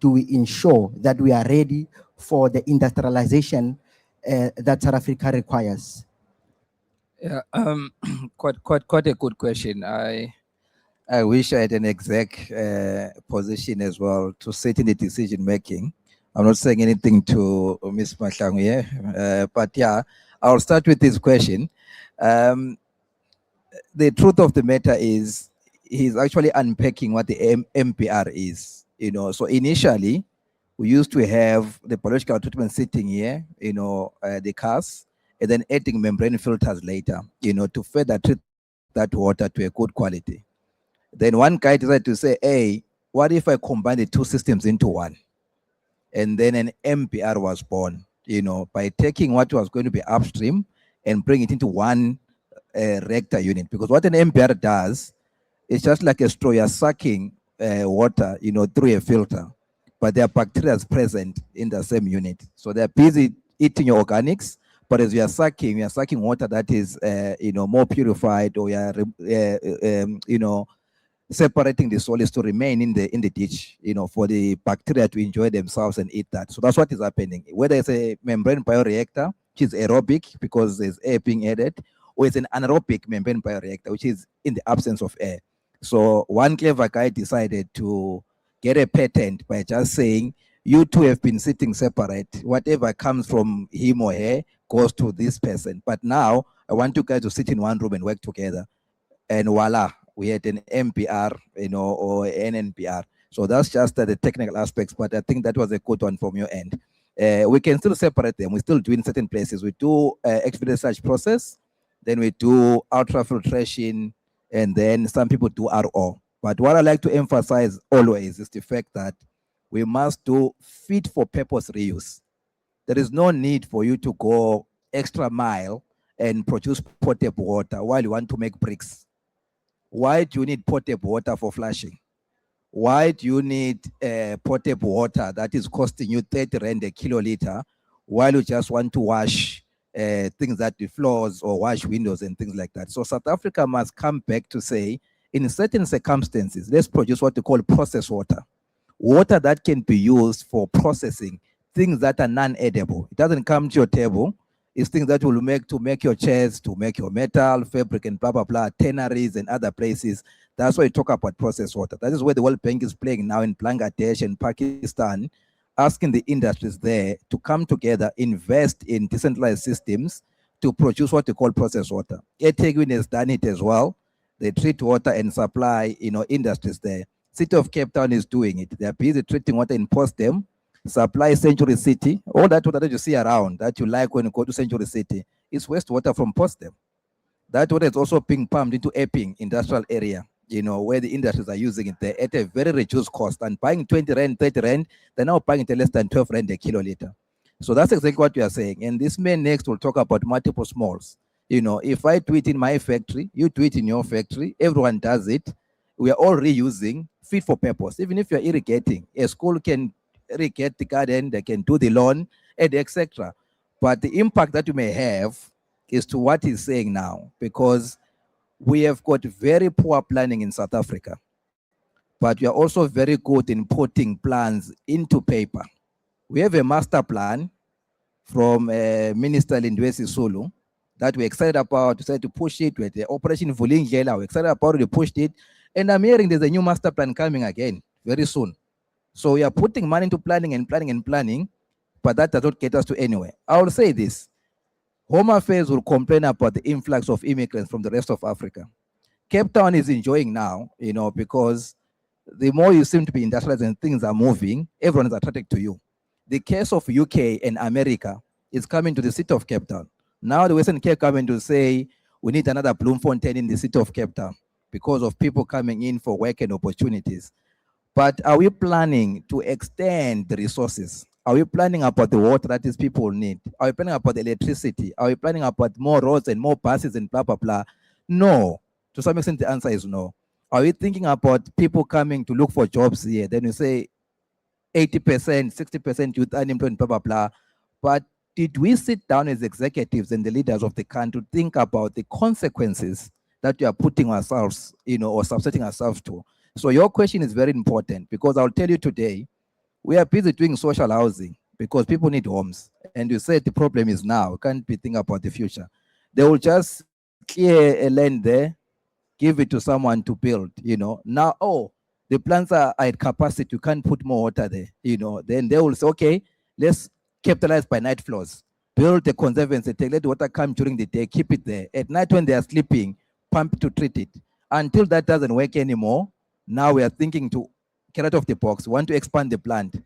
ensure that we are ready for the industrialization that South Africa requires? Yeah, quite a good question. I wish I had an exact position as well to sit in the decision making. I'm not saying anything to Ms. Mahlangu here, but yeah, I'll start with this question. The truth of the matter is, he's actually unpacking what the MPR is. So initially, we used to have the biological treatment sitting here, the cars, and then adding membrane filters later, to further treat that water to a good quality. Then one guy decided to say, hey, what if I combine the two systems into one? And then an MPR was born, by taking what was going to be upstream and bring it into one reactor unit. Because what an MPR does, it's just like a straw, you're sucking water, through a filter, but there are bacteria present in the same unit. So they're busy eating your organics, But as we are sucking water that is, more purified, or we are, separating the solids to remain in the ditch, for the bacteria to enjoy themselves and eat that. So that's what is happening. Whether it's a membrane bioreactor, which is aerobic because there's air being added, or it's an anaerobic membrane bioreactor, which is in the absence of air. So one clever guy decided to get a patent by just saying, you two have been sitting separate. Whatever comes from him or her goes to this person. But now I want you guys to sit in one room and work together. And voila, we had an MPR, or an NPR. So that's just the technical aspects, but I think that was a good one from your end. We can still separate them. We still do in certain places. We do expedited search process, then we do ultrafiltration, and then some people do RO. But what I like to emphasize always is the fact that we must do fit for purpose reuse. There is no need for you to go extra mile and produce potable water while you want to make bricks. Why do you need potable water for flushing? Why do you need potable water that is costing you 30 rand a kiloliter while you just want to wash things that the floors or wash windows and things like that? So South Africa must come back to say, in certain circumstances, let's produce what we call processed water. Water that can be used for processing things that are non-edible. It doesn't come to your table. It's things that will make your chairs, to make your metal, fabric, and blah, blah, blah, tanneries and other places. That's why you talk about processed water. That is where the World Bank is playing now in Bangladesh and Pakistan, asking the industries there to come together, invest in decentralized systems to produce what we call processed water. eThekwini has done it as well. They treat water and supply, industries there. City of Cape Town is doing it. They are busy treating water in Postdem, supply Century City. All that water that you see around, that you like when you go to Century City, is wastewater from Postdem. That water is also being pumped into Epping industrial area, where the industries are using it there at a very reduced cost, and buying 20 rand, 30 rand, they're now buying it less than 12 rand a kiloliter. So that's exactly what we are saying. And this man next will talk about multiple smalls. If I do it in my factory, you do it in your factory, everyone does it. We are all reusing, fit for purpose. Even if you're irrigating, a school can irrigate the garden, they can do the lawn, and etc. But the impact that you may have is to what he's saying now, because we have got very poor planning in South Africa, but we are also very good in putting plans into paper. We have a master plan from Minister Lindwesi Sulu that we're excited about, decided to push it with the Operation Vulindlela. We're excited about it, we pushed it. And I'm hearing there's a new master plan coming again very soon. So we are putting money into planning, but that does not get us to anywhere. I will say this. Home Affairs will complain about the influx of immigrants from the rest of Africa. Cape Town is enjoying now, because the more you seem to be industrialized and things are moving, everyone is attracted to you. The case of UK and America is coming to the city of Cape Town. Now the Western Cape government will say, we need another Bloemfontein in the city of Cape Town because of people coming in for work and opportunities. But are we planning to extend the resources? Are we planning about the water that these people need? Are we planning about the electricity? Are we planning about more roads and more buses and blah, blah, blah? No. To some extent, the answer is no. Are we thinking about people coming to look for jobs here? Then you say 80%, 60% youth unemployed, blah, blah, blah. But did we sit down as executives and the leaders of the country to think about the consequences that we are putting ourselves, or subjecting ourselves to? So your question is very important, because I'll tell you today, we are busy doing social housing because people need homes. And you said the problem is now, we can't be thinking about the future. They will just clear a land there, give it to someone to build, Now, the plants are at capacity, you can't put more water there, Then they will say, okay, let's capitalize by night floors. Build the conservancy, let the water come during the day, keep it there. At night when they are sleeping, pump to treat it. Until that doesn't work anymore, now we are thinking to get out of the box. We want to expand the plant.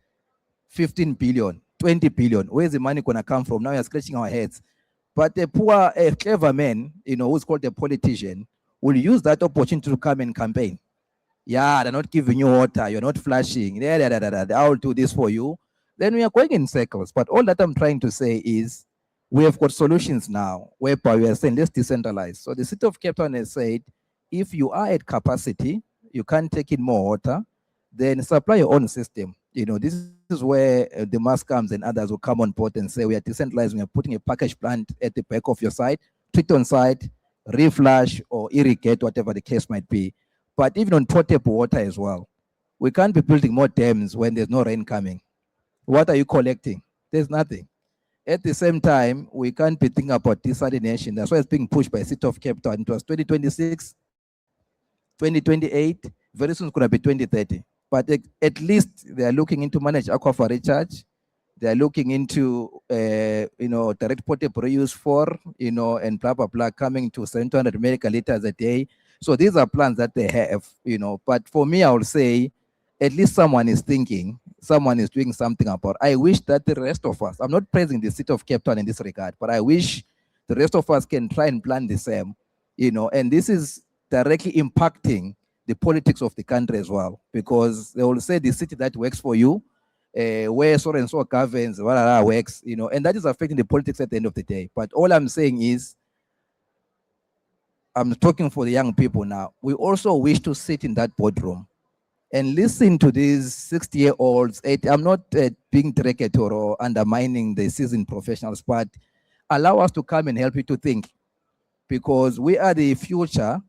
15 billion, 20 billion. Where's the money going to come from? Now we are scratching our heads. But a clever man, who's called a politician, will use that opportunity to come and campaign. Yeah, they're not giving you water. You're not flushing. I will do this for you. Then we are going in circles. But all that I'm trying to say is we have got solutions now whereby we are saying let's decentralize. So the city of Cape Town has said, if you are at capacity, you can't take in more water, then supply your own system. This is is where the Maskams and others will come on board and say, we are decentralizing, we are putting a package plant at the back of your site, treat on site, reflush or irrigate, whatever the case might be. But even on potable water as well, we can't be building more dams when there's no rain coming. What are you collecting? There's nothing. At the same time, we can't be thinking about desalination. That's why it's being pushed by the City of Cape Town. It was 2026, 2028, very soon it's going to be 2030. But at least they are looking into managed aquifer recharge. They are looking into, direct potable reuse for, and blah, blah, blah, coming to 700 megaliters a day. So these are plans that they have, But for me, I would say, at least someone is thinking, someone is doing something about it. I wish that the rest of us, I'm not praising the City of Cape Town in this regard, but I wish the rest of us can try and plan the same, and this is directly impacting the politics of the country as well, because they will say the city that works for you, where so and so governs, works, and that is affecting the politics at the end of the day. But all I'm saying is, I'm talking for the young people now, we also wish to sit in that boardroom and listen to these 60-year-olds. I'm not being derogatory or undermining the seasoned professionals, but allow us to come and help you to think, because we are the future.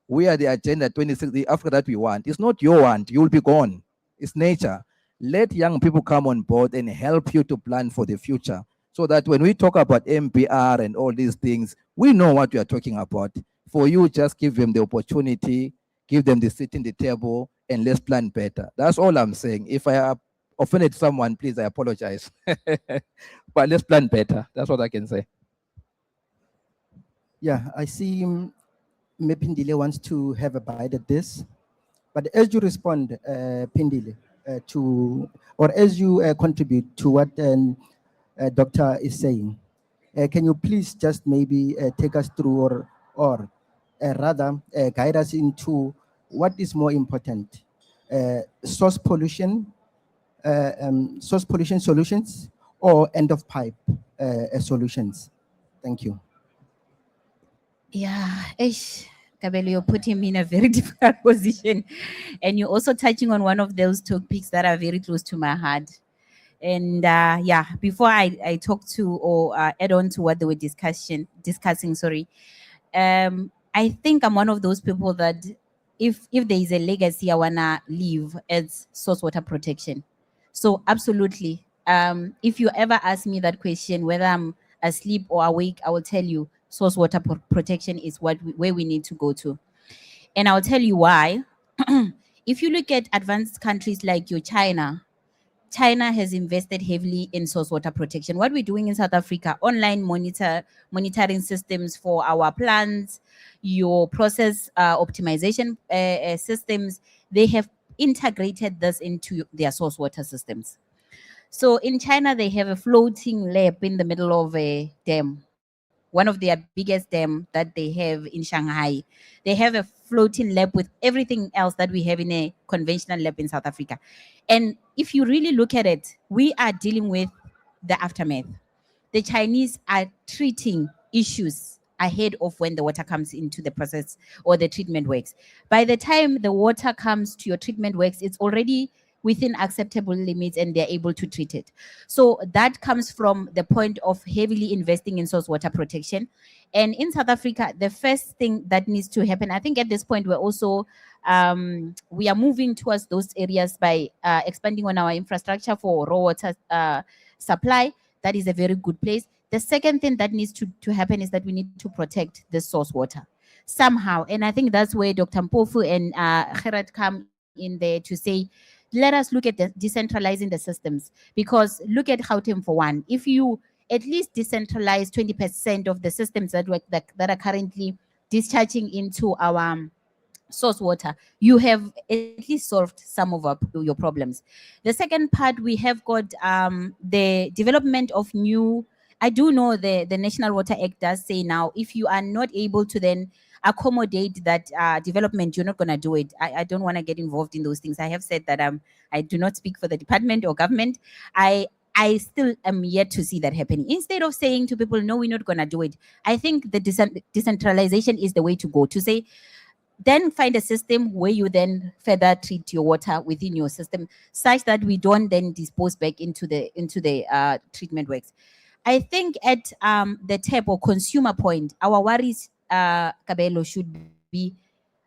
We are the agenda 2060, after that we want. It's not your want, you'll be gone. It's nature. Let young people come on board and help you to plan for the future, so that when we talk about MPR and all these things, we know what we are talking about. For you, just give them the opportunity, give them the seat in the table, and let's plan better. That's all I'm saying. If I offended someone, please, I apologize. But let's plan better. That's what I can say. Yeah, I see Pindile wants to have a bite at this. But as you respond, Pindile, or as you contribute to what Doctor is saying, can you please just maybe take us through or rather guide us into what is more important, source pollution solutions or end of pipe solutions? Thank you. Yeah, Kabelo, you're putting me in a very difficult position. And you're also touching on one of those topics that are very close to my heart. And before I talk to or add on to what they were discussing, I think I'm one of those people that if there is a legacy I wanna leave, it's source water protection. So absolutely, if you ever ask me that question, whether I'm asleep or awake, I will tell you source water protection is where we need to go to. And I'll tell you why. If you look at advanced countries like China has invested heavily in source water protection. What we're doing in South Africa, online monitoring systems for our plants, your process optimization systems, they have integrated this into their source water systems. So in China, they have a floating lab in the middle of a dam, one of their biggest dam that they have in Shanghai. They have a floating lab with everything else that we have in a conventional lab in South Africa. And if you really look at it, we are dealing with the aftermath. The Chinese are treating issues ahead of when the water comes into the process or the treatment works. By the time the water comes to your treatment works, it's already within acceptable limits and they're able to treat it. So that comes from the point of heavily investing in source water protection. And in South Africa, the first thing that needs to happen, I think at this point, we're also, we are moving towards those areas by expanding on our infrastructure for raw water supply. That is a very good place. The second thing that needs to happen is that we need to protect the source water somehow. And I think that's where Dr. Mpofu and Gerhard come in there to say, let us look at decentralizing the systems, because look at Gauteng for one. If you at least decentralize 20% of the systems that are currently discharging into our source water, you have at least solved some of your problems. The second part, we have got the development of new, I do know the National Water Act does say now, if you are not able to then accommodate that development, you're not going to do it. I don't want to get involved in those things. I have said that I do not speak for the department or government. I still am yet to see that happening. Instead of saying to people, no, we're not going to do it, I think the decentralization is the way to go. To say, then find a system where you then further treat your water within your system, such that we don't then dispose back into the treatment works. I think at the tap or consumer point, our worries, Kabelo, should be,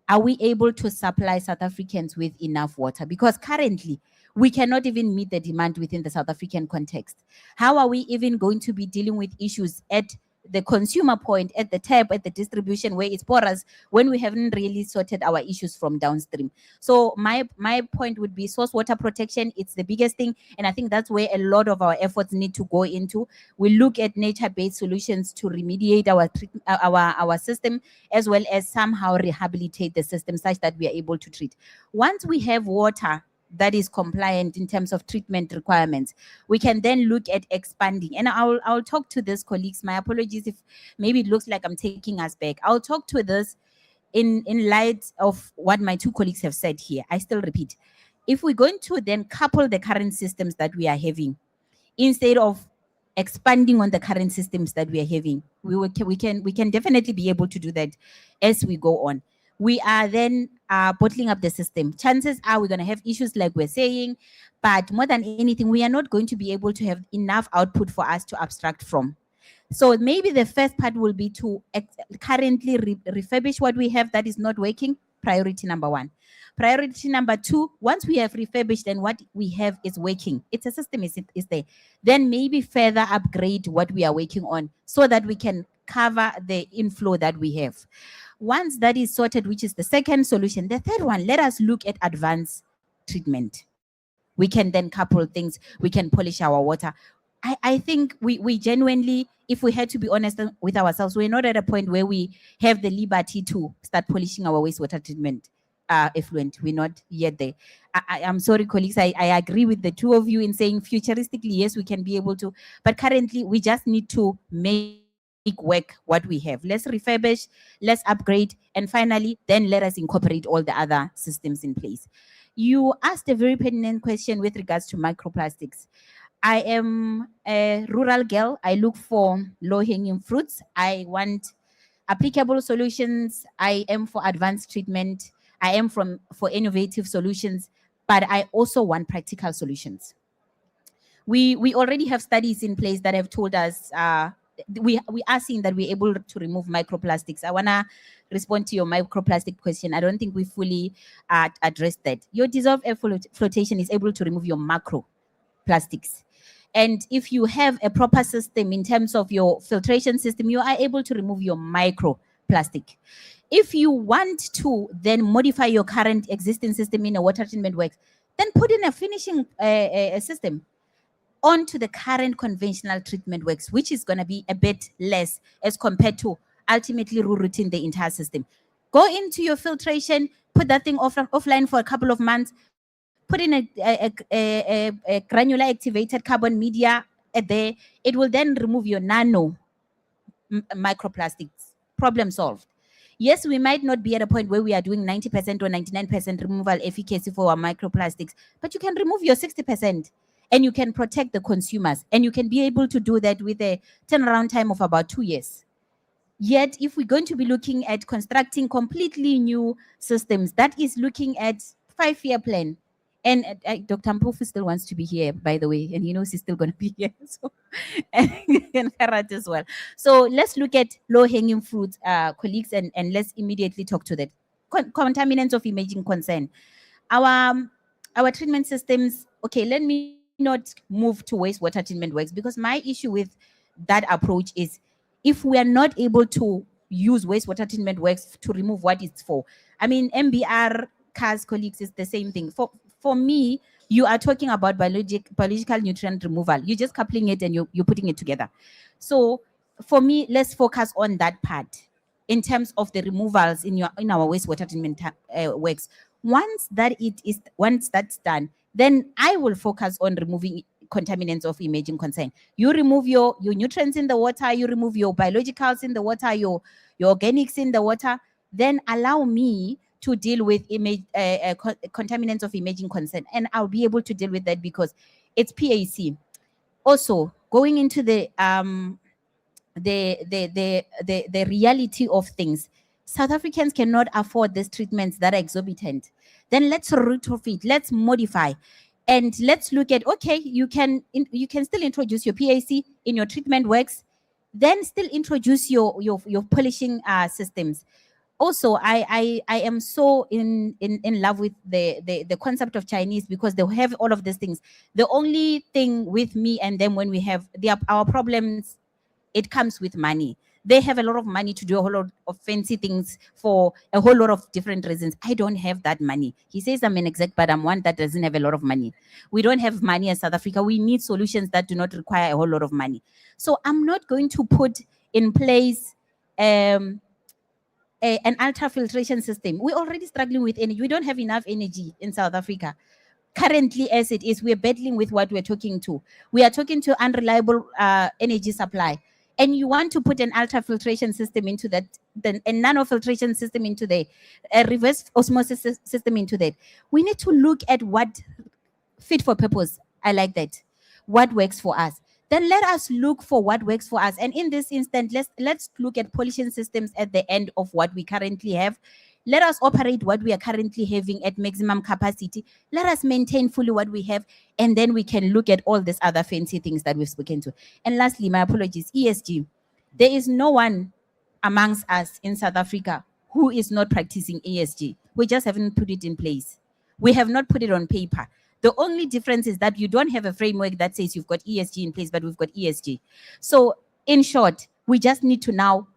are we able to supply South Africans with enough water? Because currently, we cannot even meet the demand within the South African context. How are we even going to be dealing with issues at the consumer point, at the tap, at the distribution, where it's porous, when we haven't really sorted our issues from downstream? So my point would be source water protection. It's the biggest thing, and I think that's where a lot of our efforts need to go into. We look at nature-based solutions to remediate our system, as well as somehow rehabilitate the system such that we are able to treat. Once we have water that is compliant in terms of treatment requirements, we can then look at expanding. And I'll talk to this, colleagues. My apologies if maybe it looks like I'm taking us back. I'll talk to this in light of what my two colleagues have said here. I still repeat, if we're going to then couple the current systems that we are having, instead of expanding on the current systems that we are having, we can definitely be able to do that as we go on. We are then bottling up the system. Chances are we're going to have issues like we're saying, but more than anything, we are not going to be able to have enough output for us to abstract from. So maybe the first part will be to currently refurbish what we have that is not working, priority number one. Priority number two, once we have refurbished and what we have is working, it's a system is there, then maybe further upgrade what we are working on so that we can cover the inflow that we have. Once that is sorted, which is the second solution, the third one, let us look at advanced treatment. We can then couple things, we can polish our water. I think we genuinely, if we had to be honest with ourselves, we're not at a point where we have the liberty to start polishing our wastewater treatment effluent. We're not yet there. I'm sorry, colleagues, I agree with the two of you in saying futuristically, yes, we can be able to, but currently we just need to make work what we have. Let's refurbish, let's upgrade, and finally, then let us incorporate all the other systems in place. You asked a very pertinent question with regards to microplastics. I am a rural girl. I look for low-hanging fruits. I want applicable solutions. I am for advanced treatment. I am for innovative solutions, but I also want practical solutions. We already have studies in place that have told us we are seeing that we're able to remove microplastics. I want to respond to your microplastic question. I don't think we fully addressed that. Your dissolved air flotation is able to remove your macroplastics. And if you have a proper system in terms of your filtration system, you are able to remove your microplastic. If you want to then modify your current existing system in a water treatment works, then put in a finishing system onto the current conventional treatment works, which is going to be a bit less as compared to ultimately rerouting the entire system. Go into your filtration, put that thing offline for a couple of months, put in a granular activated carbon media there. It will then remove your nano microplastics. Problem solved. Yes, we might not be at a point where we are doing 90% or 99% removal efficacy for our microplastics, but you can remove your 60%. And you can protect the consumers, and you can be able to do that with a turnaround time of about 2 years. Yet, if we're going to be looking at constructing completely new systems, that is looking at 5-year plan. And Dr. Mpofu still wants to be here, by the way, and he knows he's still going to be here. So, and Gerhard as well. So let's look at low-hanging fruits, colleagues, and let's immediately talk to that. Contaminants of emerging concern. Our treatment systems, okay, let me not move to wastewater treatment works, because my issue with that approach is if we are not able to use wastewater treatment works to remove what it's for. I mean, MBR, CAS, colleagues, is the same thing. For me, you are talking about biological nutrient removal. You're just coupling it and you're putting it together. So for me, let's focus on that part in terms of the removals in our wastewater treatment works. Once that's done, then I will focus on removing contaminants of emerging concern. You remove your nutrients in the water, you remove your biologicals in the water, your organics in the water, then allow me to deal with contaminants of emerging concern, and I'll be able to deal with that because it's PAC. Also, going into the reality of things, South Africans cannot afford these treatments that are exorbitant. Then let's retrofit, let's modify, and let's look at, okay, you can still introduce your PAC in your treatment works, then still introduce your polishing systems. Also, I am so in love with the concept of Chinese, because they have all of these things. The only thing with me and them, when we have our problems, it comes with money. They have a lot of money to do a whole lot of fancy things for a whole lot of different reasons. I don't have that money. He says I'm an exec, but I'm one that doesn't have a lot of money. We don't have money in South Africa. We need solutions that do not require a whole lot of money. So I'm not going to put in place an ultrafiltration system. We're already struggling with energy. We don't have enough energy in South Africa. Currently, as it is, we're battling with what we're talking to. We are talking to unreliable energy supply. And you want to put an ultrafiltration system into that, then a nanofiltration system into there, a reverse osmosis system into that. We need to look at what fit for purpose. I like that. What works for us. Then let us look for what works for us. And in this instant, let's look at pollution systems at the end of what we currently have. Let us operate what we are currently having at maximum capacity. Let us maintain fully what we have, and then we can look at all these other fancy things that we've spoken to. And lastly, my apologies, ESG. There is no one amongst us in South Africa who is not practicing ESG. We just haven't put it in place. We have not put it on paper. The only difference is that you don't have a framework that says you've got ESG in place, but we've got ESG. So in short, we just need to now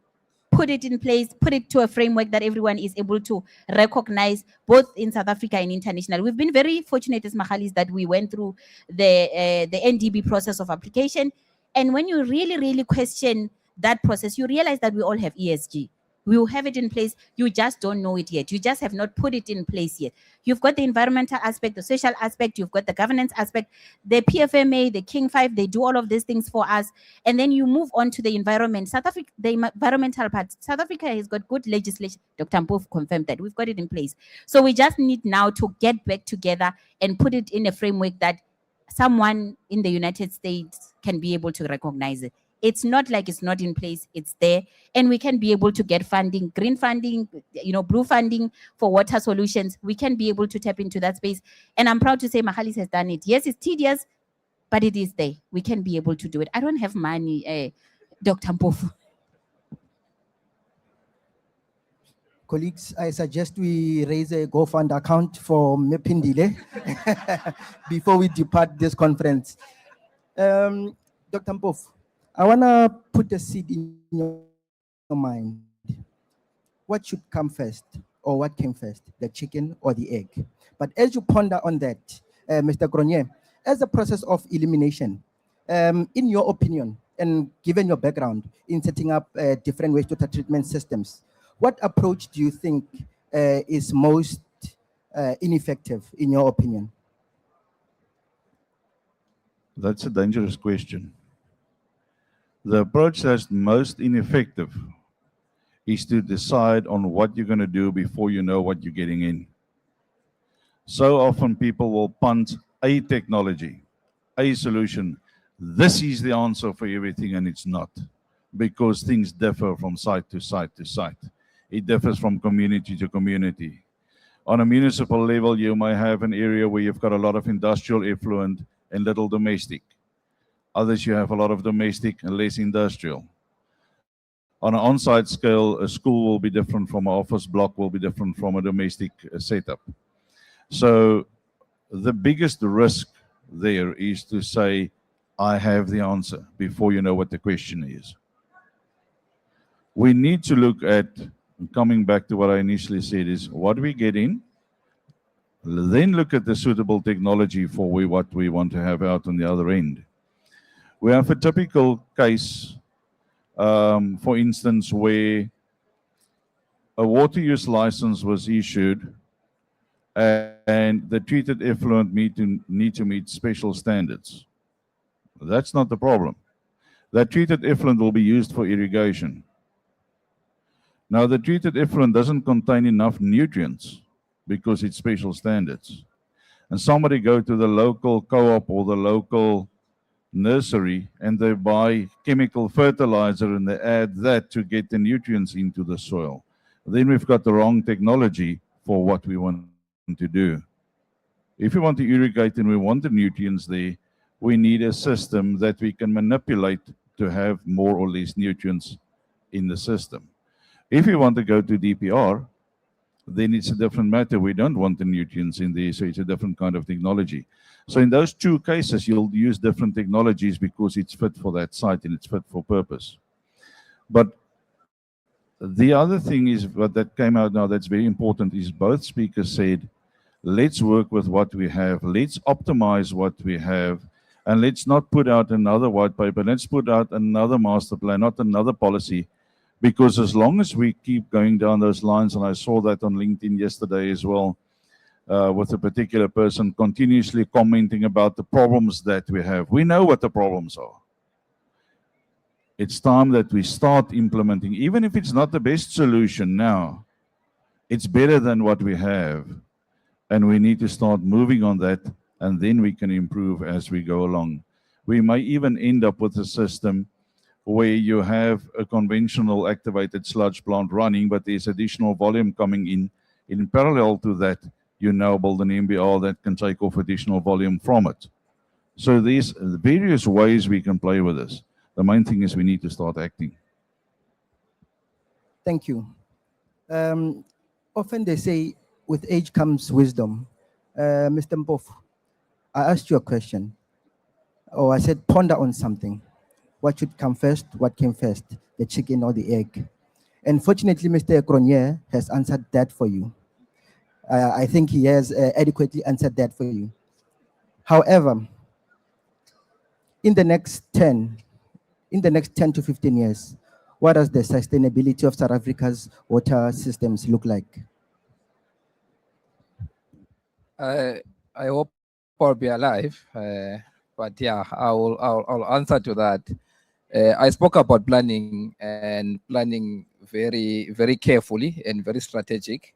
put it in place, put it to a framework that everyone is able to recognize, both in South Africa and international. We've been very fortunate as Mahalis that we went through the NDB process of application. And when you really, really question that process, you realize that we all have ESG. We will have it in place. You just don't know it yet. You just have not put it in place yet. You've got the environmental aspect, the social aspect, you've got the governance aspect, the PFMA, the King 5, they do all of these things for us. And then you move on to the environment. South Africa, the environmental part, South Africa has got good legislation. Dr. Mpov confirmed that. We've got it in place. So we just need now to get back together and put it in a framework that someone in the United States can be able to recognize it. It's not like it's not in place, it's there. And we can be able to get funding, green funding, blue funding for water solutions. We can be able to tap into that space. And I'm proud to say Mahalis has done it. Yes, it's tedious, but it is there. We can be able to do it. I don't have money, Dr. Mpofu. Colleagues, I suggest we raise a GoFund account for Mepindile before we depart this conference. Dr. Mpofu, I want to put a seed in your mind. What should come first, or what came first, the chicken or the egg? But as you ponder on that, Mr. Cronje, as a process of elimination, in your opinion, and given your background in setting up different wastewater treatment systems, what approach do you think is most ineffective, in your opinion? That's a dangerous question. The approach that's most ineffective is to decide on what you're going to do before you know what you're getting in. So often people will punt a technology, a solution. This is the answer for everything, and it's not, because things differ from site to site to site. It differs from community to community. On a municipal level, you might have an area where you've got a lot of industrial effluent and little domestic. Others, you have a lot of domestic and less industrial. On an on-site scale, a school will be different from an office block, will be different from a domestic setup. So the biggest risk there is to say, I have the answer, before you know what the question is. We need to look at, coming back to what I initially said, is what we get in, then look at the suitable technology for what we want to have out on the other end. We have a typical case, for instance, where a water use license was issued and the treated effluent need to meet special standards. That's not the problem. That treated effluent will be used for irrigation. Now, the treated effluent doesn't contain enough nutrients because it's special standards. And somebody go to the local co-op or the local nursery and they buy chemical fertilizer and they add that to get the nutrients into the soil. then we've got the wrong technology for what we want to do. If we want to irrigate and we want the nutrients there, we need a system that we can manipulate to have more or less nutrients in the system. If we want to go to DPR, then it's a different matter. We don't want the nutrients in there, so it's a different kind of technology. So in those two cases, you'll use different technologies because it's fit for that site and it's fit for purpose. But the other thing is what that came out now that's very important is both speakers said, let's work with what we have, let's optimize what we have, and let's not put out another white paper, let's put out another master plan, not another policy, because as long as we keep going down those lines, and I saw that on LinkedIn yesterday as well, with a particular person continuously commenting about the problems that we have. We know what the problems are. It's time that we start implementing, even if it's not the best solution now, it's better than what we have. And we need to start moving on that, and then we can improve as we go along. We may even end up with a system where you have a conventional activated sludge plant running, but there's additional volume coming in. In parallel to that, you now build an MBR that can take off additional volume from it. So there's various ways we can play with this. The main thing is we need to start acting. Thank you. Often they say, with age comes wisdom. Mr. Mpofu, I asked you a question, or I said ponder on something. What should come first? What came first, the chicken or the egg? And fortunately, Mr. Cronje has answered that for you. I think he has adequately answered that for you. However, in the next 10 to 15 years, what does the sustainability of South Africa's water systems look like? I hope I'll be alive, but yeah, I'll answer to that. I spoke about planning and planning very, very carefully and very strategic.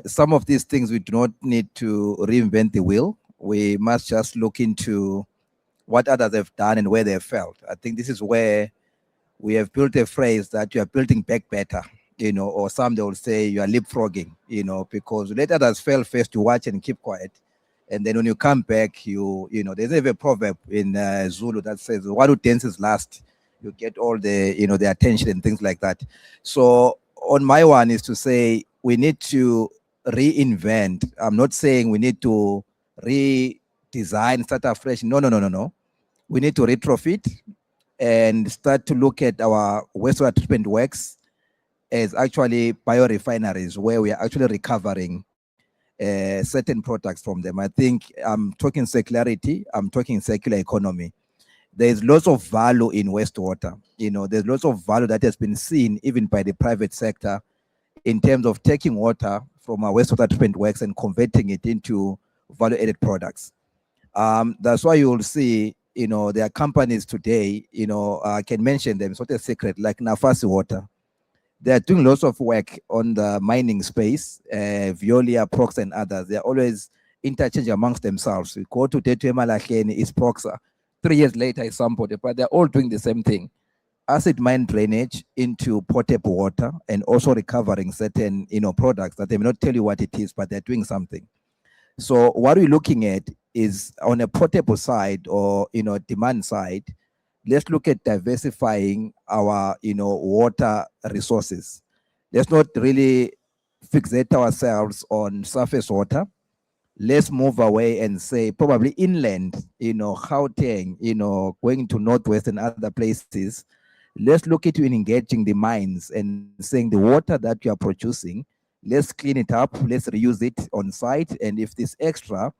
Some of these things we do not need to reinvent the wheel. We must just look into what others have done and where they have failed. I think this is where we have built a phrase that you are building back better, you know, or some they will say you are leapfrogging, you know, because you let others fail first, you watch and keep quiet. And then when you come back, you know, there's even a proverb in Zulu that says, "One who dances last, you get all the, you know, the attention and things like that." So on my one is to say we need to reinvent. I'm not saying we need to redesign, start afresh. No. We need to retrofit and start to look at our wastewater treatment works as actually biorefineries where we are actually recovering certain products from them. I think I'm talking circularity, I'm talking circular economy. There's lots of value in wastewater. You know, there's lots of value that has been seen even by the private sector in terms of taking water from our wastewater treatment works and converting it into value-added products. That's why you will see, you know, there are companies today, you know, I can mention them, it's not a secret, like Nafasi Water. They are doing lots of work on the mining space, Veolia, Prox, and others. They're always interchange amongst themselves. We go to Tetu Malacheni, is Proxa. 3 years later, it's somebody, but they're all doing the same thing. Acid mine drainage into potable water and also recovering certain, you know, products that they may not tell you what it is, but they're doing something. So what we're looking at is on a potable side or, you know, demand side, let's look at diversifying our, you know, water resources. Let's not really fixate ourselves on surface water. Let's move away and say probably inland, you know, Gauteng, you know, going to Northwest and other places. Let's look at engaging the mines and saying the water that you are producing, let's clean it up, let's reuse it on site. And if this extra,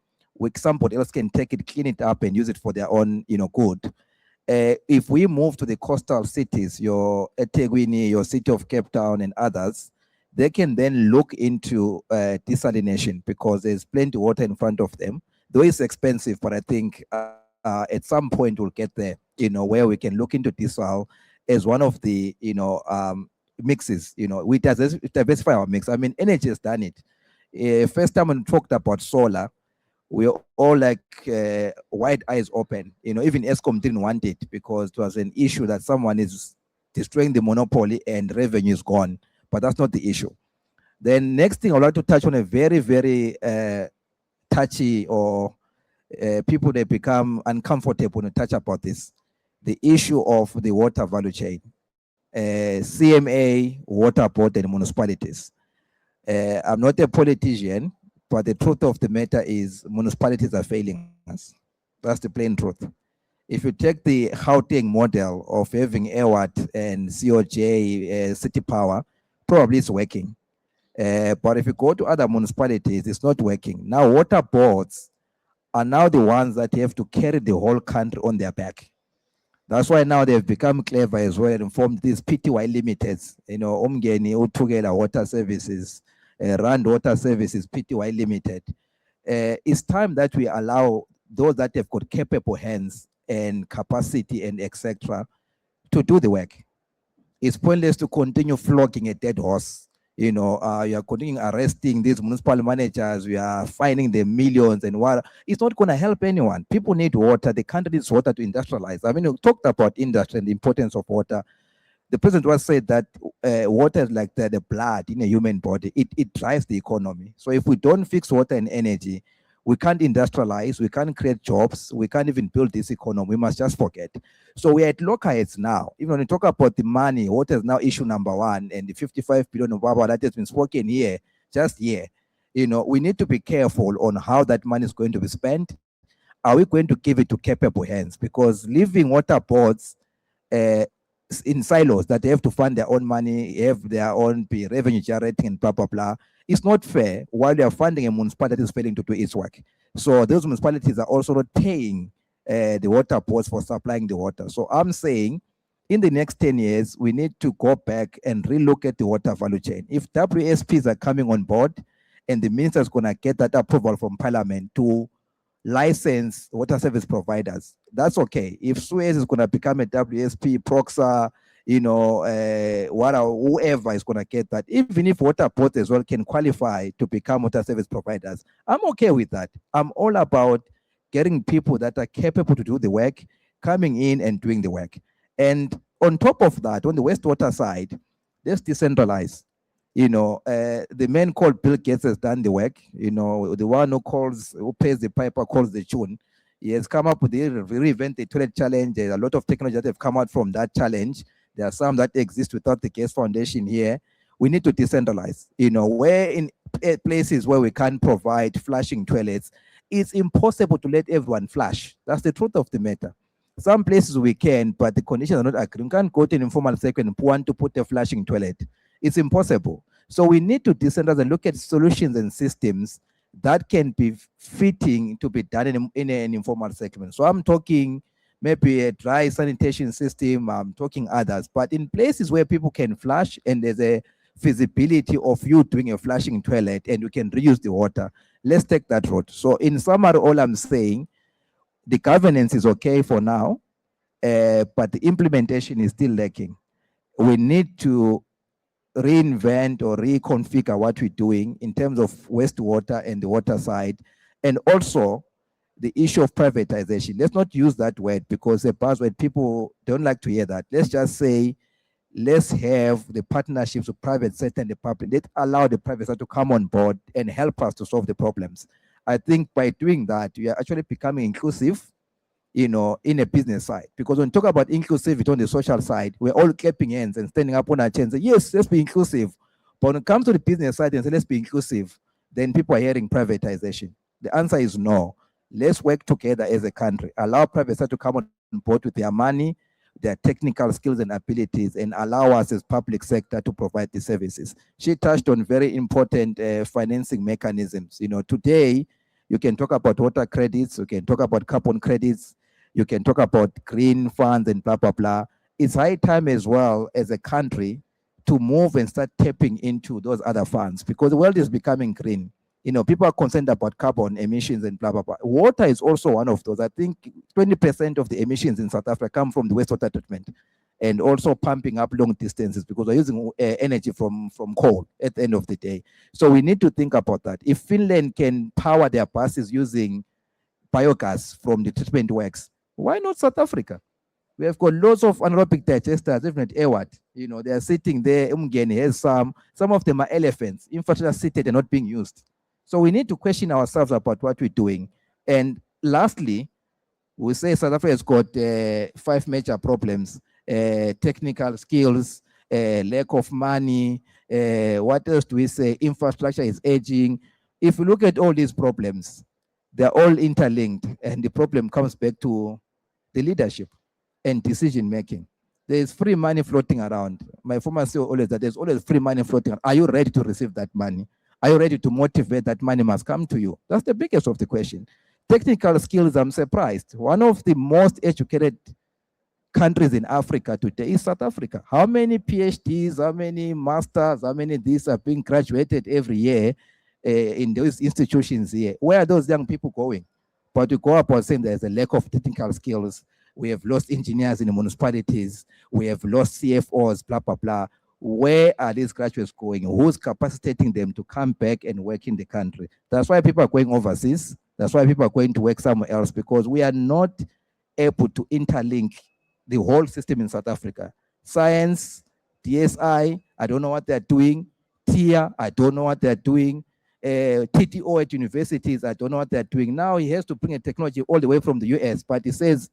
somebody else can take it, clean it up and use it for their own, you know, good. If we move to the coastal cities, your eThekwini, your city of Cape Town and others, they can then look into desalination because there's plenty of water in front of them. Though it's expensive, but I think at some point we'll get there, you know, where we can look into desal as one of the, you know, mixes, you know, we diversify our mix. I mean, energy has done it. First time when we talked about solar, we were all like wide eyes open. You know, even Eskom didn't want it because it was an issue that someone is destroying the monopoly and revenue is gone. but that's not the issue. Then next thing I'd like to touch on a very, very touchy or people they become uncomfortable when you touch about this, the issue of the water value chain, CMA, water board, and municipalities. I'm not a politician, but the truth of the matter is municipalities are failing us. That's the plain truth. If you take the Gauteng model of having AWAT and COJ, City Power, probably it's working. But if you go to other municipalities, it's not working. Now, water boards are now the ones that have to carry the whole country on their back. That's why now they've become clever as well and formed these PTY limiteds, Umgeni, Utugela Water Services, Rand Water Services, PTY Limited. It's time that we allow those that have got capable hands and capacity and etc. to do the work. It's pointless to continue flogging a dead horse. You are continuing arresting these municipal managers. We are finding them millions and what. It's not going to help anyone. People need water. The country needs water to industrialize. I mean, you talked about industry and the importance of water. The president was said that water is like the blood in a human body. It drives the economy. So if we don't fix water and energy, we can't industrialize, we can't create jobs, we can't even build this economy. We must just forget. So we're at localities now. Even when you talk about the money, water is now issue number one, and the 55 billion of Baba that has been spoken here, just here. We need to be careful on how that money is going to be spent. Are we going to give it to capable hands? Because leaving water boards in silos that they have to fund their own money, have their own be revenue generating and blah, blah, blah, it's not fair while they are funding a municipality that is failing to do its work. So those municipalities are also not paying the water boards for supplying the water. So I'm saying in the next 10 years, we need to go back and relook at the water value chain. If WSPs are coming on board and the minister is going to get that approval from parliament to license water service providers, that's okay. If Suez is going to become a WSP, Proxa, whoever is going to get that, even if water boards as well can qualify to become water service providers, I'm okay with that. I'm all about getting people that are capable to do the work, coming in and doing the work. And on top of that, on the wastewater side, let's decentralize. The man called Bill Gates has done the work. The one who pays the piper calls the tune. He has come up with the reinvent the toilet challenge. There's a lot of technology that have come out from that challenge. There are some that exist without the Gates Foundation here. We need to decentralize. Where in places where we can't provide flushing toilets, it's impossible to let everyone flush. That's the truth of the matter. Some places we can, but the conditions are not agreed. You can't go to an informal sector and want to put a flushing toilet. It's impossible. So we need to decentralize and look at solutions and systems that can be fitting to be done in an informal segment. So I'm talking maybe a dry sanitation system, I'm talking others, but in places where people can flush and there's a feasibility of you doing a flushing toilet and you can reuse the water, let's take that road. So in summary, all I'm saying, the governance is okay for now, but the implementation is still lacking. We need to reinvent or reconfigure what we're doing in terms of wastewater and the water side, and also the issue of privatization. Let's not use that word because a buzzword, people don't like to hear that. Let's just say, let's have the partnerships with private sector and the public. Let's allow the private sector to come on board and help us to solve the problems. I think by doing that, we are actually becoming inclusive, in a business side. Because when we talk about inclusivity on the social side, we're all clapping hands and standing up on our chairs and say, yes, let's be inclusive. But when it comes to the business side and say, let's be inclusive, then people are hearing privatization. The answer is no. Let's work together as a country. Allow private sector to come on board with their money, their technical skills and abilities, and allow us as public sector to provide the services. She touched on very important financing mechanisms. Today, you can talk about water credits, you can talk about carbon credits, you can talk about green funds and blah, blah, blah. It's high time as well as a country to move and start tapping into those other funds because the world is becoming green. People are concerned about carbon emissions and blah, blah, blah. Water is also one of those. I think 20% of the emissions in South Africa come from the wastewater treatment and also pumping up long distances because we're using energy from coal at the end of the day. So we need to think about that. If Finland can power their buses using biogas from the treatment works, why not South Africa? We have got lots of anaerobic digesters, even at Ewart. You know, they are sitting there. Umgeni has some of them are elephants, infrastructure seated and not being used. So we need to question ourselves about what we're doing. And lastly, we say South Africa has got 5 major problems: technical skills, lack of money. What else do we say? Infrastructure is aging. If you look at all these problems, they're all interlinked, and the problem comes back to the leadership and decision making. There's free money floating around. My former CEO always that there's always free money floating around. Are you ready to receive that money? Are you ready to motivate that money must come to you? That's the biggest of the question. Technical skills, I'm surprised. One of the most educated countries in Africa today is South Africa. How many PhDs, how many masters, how many these are being graduated every year in those institutions here? Where are those young people going? But to go about saying there's a lack of technical skills, we have lost engineers in the municipalities, we have lost CFOs, blah, blah, blah. Where are these graduates going? Who's capacitating them to come back and work in the country? That's why people are going overseas. That's why people are going to work somewhere else, because we are not able to interlink the whole system in South Africa. Science, DSI, I don't know what they're doing. TIA, I don't know what they're doing. TTO at universities, I don't know what they're doing. Now he has to bring a technology all the way from the US, but he says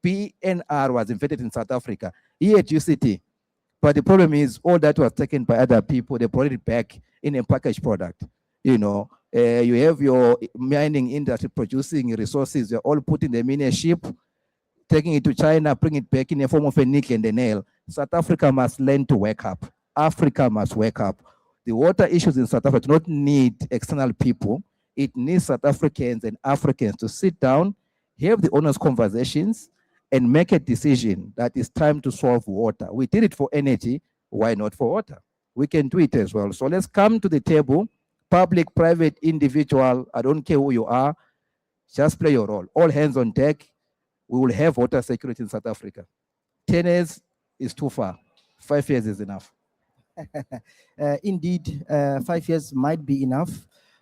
PNR was invented in South Africa, here at UCT. But the problem is all that was taken by other people, they brought it back in a packaged product. You know, you have your mining industry producing resources, you're all putting them in a ship, taking it to China, bring it back in the form of a nickel and a nail. South Africa must learn to wake up. Africa must wake up. The water issues in South Africa do not need external people. It needs South Africans and Africans to sit down, have the honest conversations, and make a decision that it's time to solve water. We did it for energy, why not for water? We can do it as well. So let's come to the table, public, private, individual, I don't care who you are, just play your role. All hands on deck. We will have water security in South Africa. 10 years is too far. 5 years is enough. Indeed, 5 years might be enough.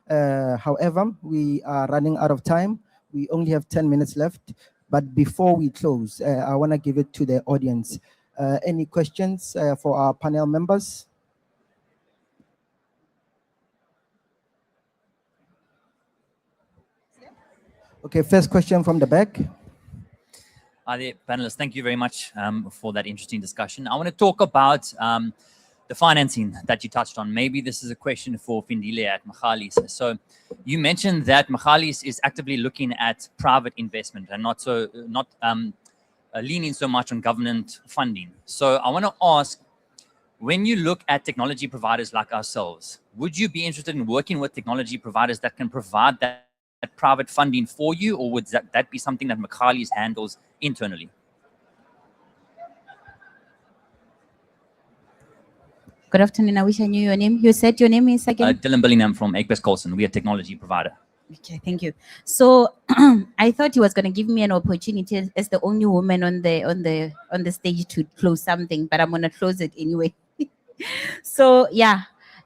However, we are running out of time. We only have 10 minutes left. But before we close, I want to give it to the audience. Any questions for our panel members? Okay, first question from the back. Hi there, panelists. Thank you very much for that interesting discussion. I want to talk about the financing that you touched on. Maybe this is a question for Findile at Magalies. So you mentioned that Magalies is actively looking at private investment and not leaning so much on government funding. So I want to ask, when you look at technology providers like ourselves, would you be interested in working with technology providers that can provide that private funding for you, or would that be something that Magalies handles internally? Good afternoon. I wish I knew your name. You said your name is again? Dylan Billingham from Egbers Colson. We are a technology provider. Okay, thank you. So I thought he was going to give me an opportunity as the only woman on the stage to close something, but I'm going to close it anyway. So yeah,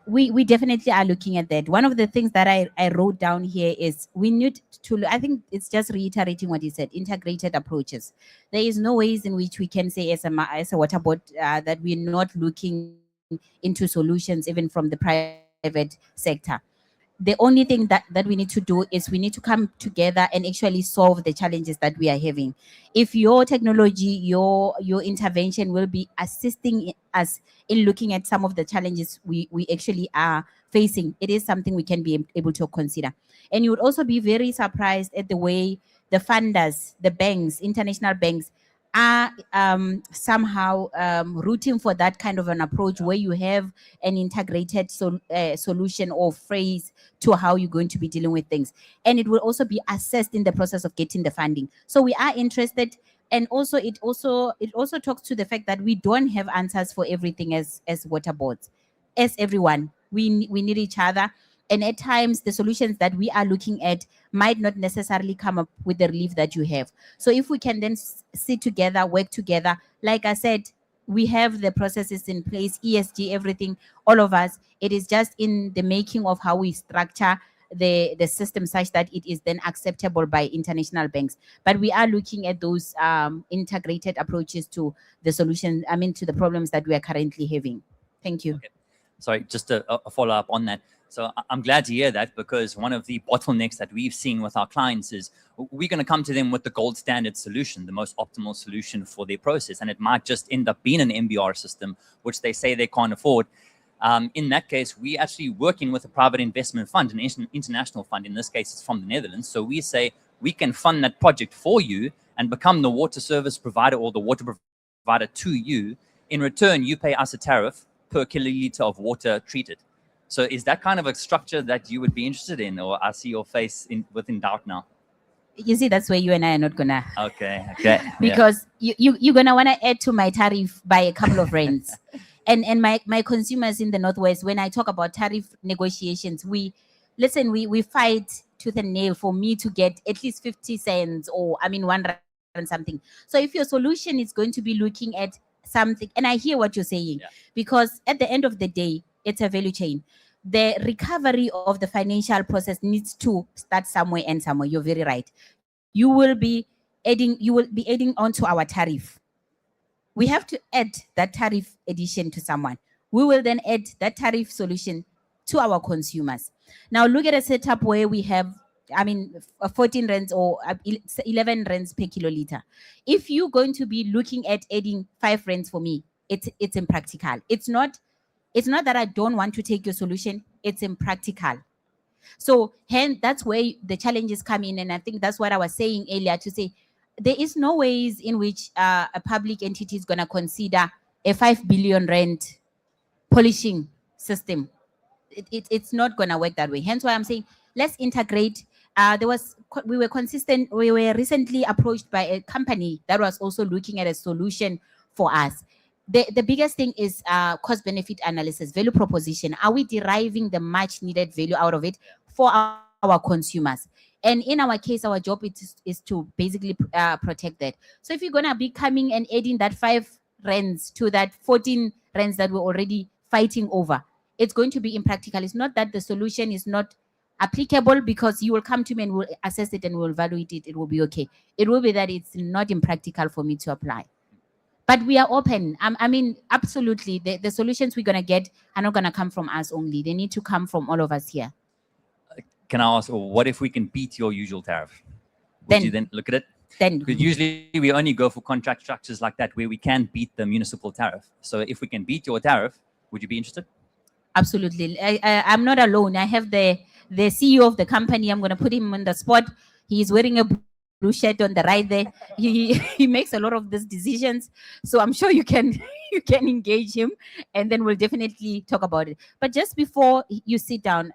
we definitely are looking at that. One of the things that I wrote down here is we need to, I think it's just reiterating what he said, integrated approaches. There is no ways in which we can say as a water board that we're not looking into solutions even from the private sector. The only thing that we need to do is we need to come together and actually solve the challenges that we are having. If your technology, your intervention will be assisting us in looking at some of the challenges we actually are facing, it is something we can be able to consider. And you would also be very surprised at the way the funders, the banks, international banks, are somehow rooting for that kind of an approach where you have an integrated solution or phrase to how you're going to be dealing with things. And it will also be assessed in the process of getting the funding. So we are interested. And also it also talks to the fact that we don't have answers for everything as water boards. As everyone, we need each other. And at times, the solutions that we are looking at might not necessarily come up with the relief that you have. So if we can then sit together, work together, like I said, we have the processes in place, ESG, everything, all of us. It is just in the making of how we structure the system such that it is then acceptable by international banks. But we are looking at those integrated approaches to the solution, to the problems that we are currently having. Thank you. Okay. Sorry, just a follow-up on that. So I'm glad to hear that, because one of the bottlenecks that we've seen with our clients is we're going to come to them with the gold standard solution, the most optimal solution for their process. And it might just end up being an MBR system, which they say they can't afford. In that case, we're actually working with a private investment fund, an international fund. In this case, it's from the Netherlands. So we say we can fund that project for you and become the water service provider or the water provider to you. In return, you pay us a tariff per kiloliter of water treated. So is that kind of a structure that you would be interested in? Or I see your face within doubt now. You see, that's where you and I are not gonna. Okay. Because you're gonna wanna add to my tariff by a couple of rands. And my consumers in the Northwest, when I talk about tariff negotiations, we fight tooth and nail for me to get at least 50 cents or 1 rand and something. So if your solution is going to be looking at something, and I hear what you're saying, because at the end of the day, it's a value chain. The recovery of the financial process needs to start somewhere and somewhere. You're very right. You will be adding onto our tariff. We have to add that tariff addition to someone. We will then add that tariff solution to our consumers. Now look at a setup where we have 14 rands or 11 rands per kiloliter. If you're going to be looking at adding 5 rands for me, it's impractical. It's not that I don't want to take your solution, it's impractical. So hence that's where the challenges come in, and I think that's what I was saying earlier, to say there is no ways in which a public entity is going to consider a 5 billion rand polishing system. It's not going to work that way. Hence why I'm saying let's integrate. We were recently approached by a company that was also looking at a solution for us. The biggest thing is cost benefit analysis, value proposition. Are we deriving the much needed value out of it for our consumers? And in our case, our job is to basically protect that. So if you're going to be coming and adding that 5 rands to that 14 rands that we're already fighting over, it's going to be impractical. It's not that the solution is not applicable, because you will come to me and we'll assess it and we'll evaluate it. It will be okay. It will be that it's not impractical for me to apply. But we are open. Absolutely. The solutions we're going to get are not going to come from us only. They need to come from all of us here. Can I ask, what if we can beat your usual tariff? Would you then look at it? Because usually we only go for contract structures like that where we can beat the municipal tariff. So if we can beat your tariff, would you be interested? Absolutely. I'm not alone. I have the CEO of the company. I'm going to put him on the spot. He's wearing a blue shirt on the right there. He makes a lot of these decisions. So I'm sure you can engage him, and then we'll definitely talk about it. But just before you sit down,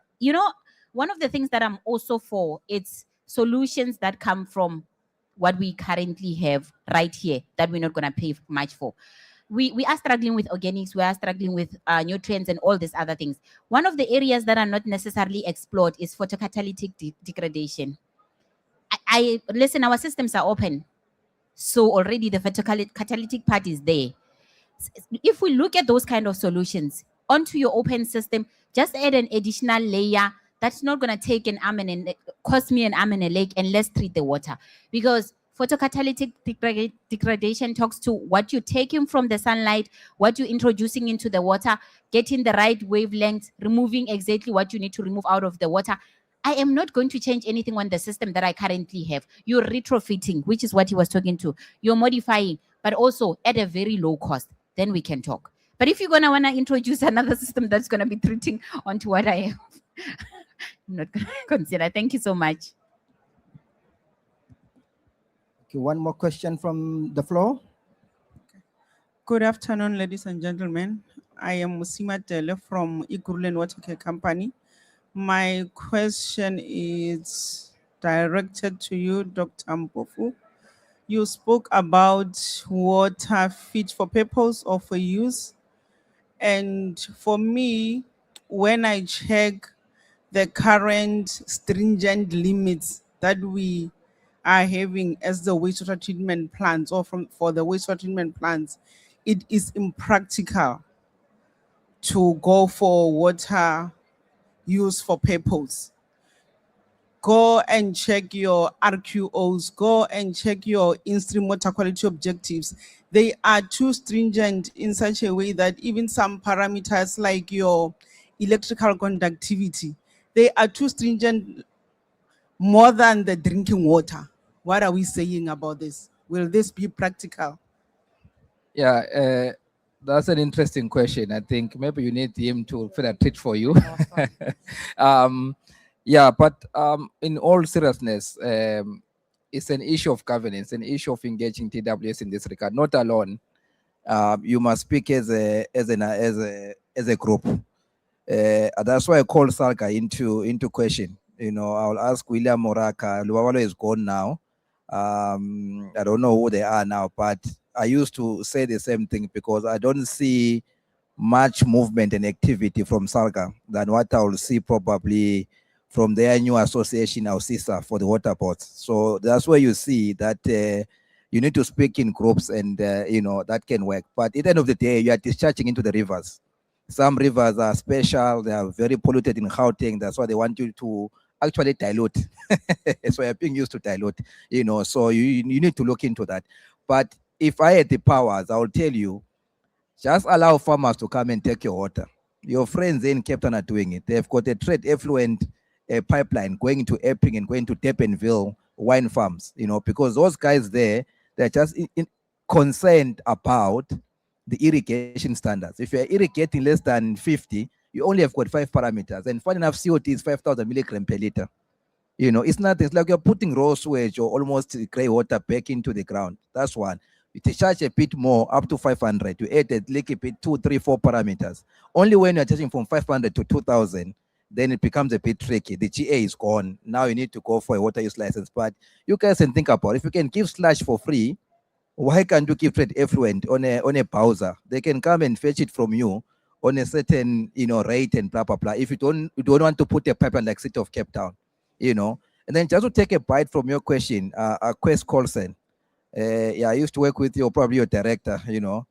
one of the things that I'm also for, it's solutions that come from what we currently have right here that we're not going to pay much for. We are struggling with organics, we are struggling with nutrients and all these other things. One of the areas that are not necessarily explored is photocatalytic degradation. Listen, our systems are open. So already the photocatalytic part is there. If we look at those kind of solutions onto your open system, just add an additional layer. That's not going to take an arm and cost me an arm and a leg, and let's treat the water. Because photocatalytic degradation talks to what you're taking from the sunlight, what you're introducing into the water, getting the right wavelength, removing exactly what you need to remove out of the water. I am not going to change anything on the system that I currently have. You're retrofitting, which is what he was talking to. You're modifying, but also at a very low cost. Then we can talk. But if you're going to want to introduce another system that's going to be treating onto what I have, I'm not going to consider. Thank you so much. Okay, one more question from the floor. Good afternoon, ladies and gentlemen. I am Musima Tele from Igurulen Water Care Company. My question is directed to you, Dr. Mpofu. You spoke about water fit for purpose or for use. And for me, when I check the current stringent limits that we are having as the wastewater treatment plants, or for the wastewater treatment plants, it is impractical to go for water use for purpose. go and check your RQOs, go and check your in-stream water quality objectives. They are too stringent in such a way that even some parameters like your electrical conductivity, they are too stringent more than the drinking water. What are we saying about this? Will this be practical? Yeah, that's an interesting question. I think maybe you need him to filter for you. Yeah, but in all seriousness, it's an issue of governance, an issue of engaging TWS in this regard. Not alone. You must speak as a group. That's why I called Salka into question. You know, I'll ask William Moraka. Luwawalo is gone now. I don't know who they are now, but I used to say the same thing because I don't see much movement and activity from Salga than what I will see probably from their new association, our sister, for the water boards. So that's where you see that you need to speak in groups and, you know, that can work. But at the end of the day, you are discharging into the rivers. Some rivers are special. They are very polluted in Gauteng. That's why they want you to actually dilute. So you're being used to dilute, you know, so you need to look into that. But if I had the powers, I will tell you, just allow farmers to come and take your water. Your friends in Cape Town are doing it. They've got a trade effluent pipeline going to Epping and going to Durbanville wine farms, you know, because those guys there, they're just concerned about the irrigation standards. If you're irrigating less than 50, you only have got 5 parameters. And fun enough, CO2 is 5,000 milligrams per liter. You know, it's not, it's like you're putting raw sewage or almost gray water back into the ground. That's one. You charge a bit more, up to 500. You add a little bit, 2, 3, 4 parameters. Only when you're charging from 500 to 2,000, then it becomes a bit tricky. The GA is gone. Now you need to go for a water use license. But you guys can think about it. If you can give slush for free, why can't you give trade effluent on a browser? They can come and fetch it from you on a certain, you know, rate and blah blah blah. If you don't want to put a pipeline like City of Cape Town, you know. And then just to take a bite from your question, Quest Colson. Yeah, I used to work with you, probably your director, you know.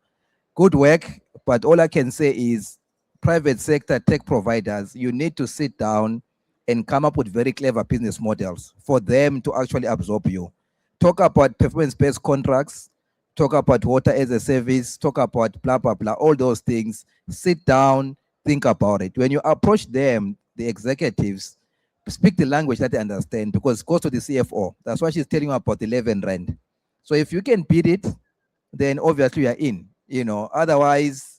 Good work, but all I can say is private sector tech providers, you need to sit down and come up with very clever business models for them to actually absorb you. Talk about performance-based contracts, talk about water as a service, talk about blah, blah, blah, all those things. Sit down, think about it. When you approach them, the executives, speak the language that they understand, because it goes to the CFO. That's why she's telling you about the 11 rand. So if you can beat it, then obviously you're in, you know, otherwise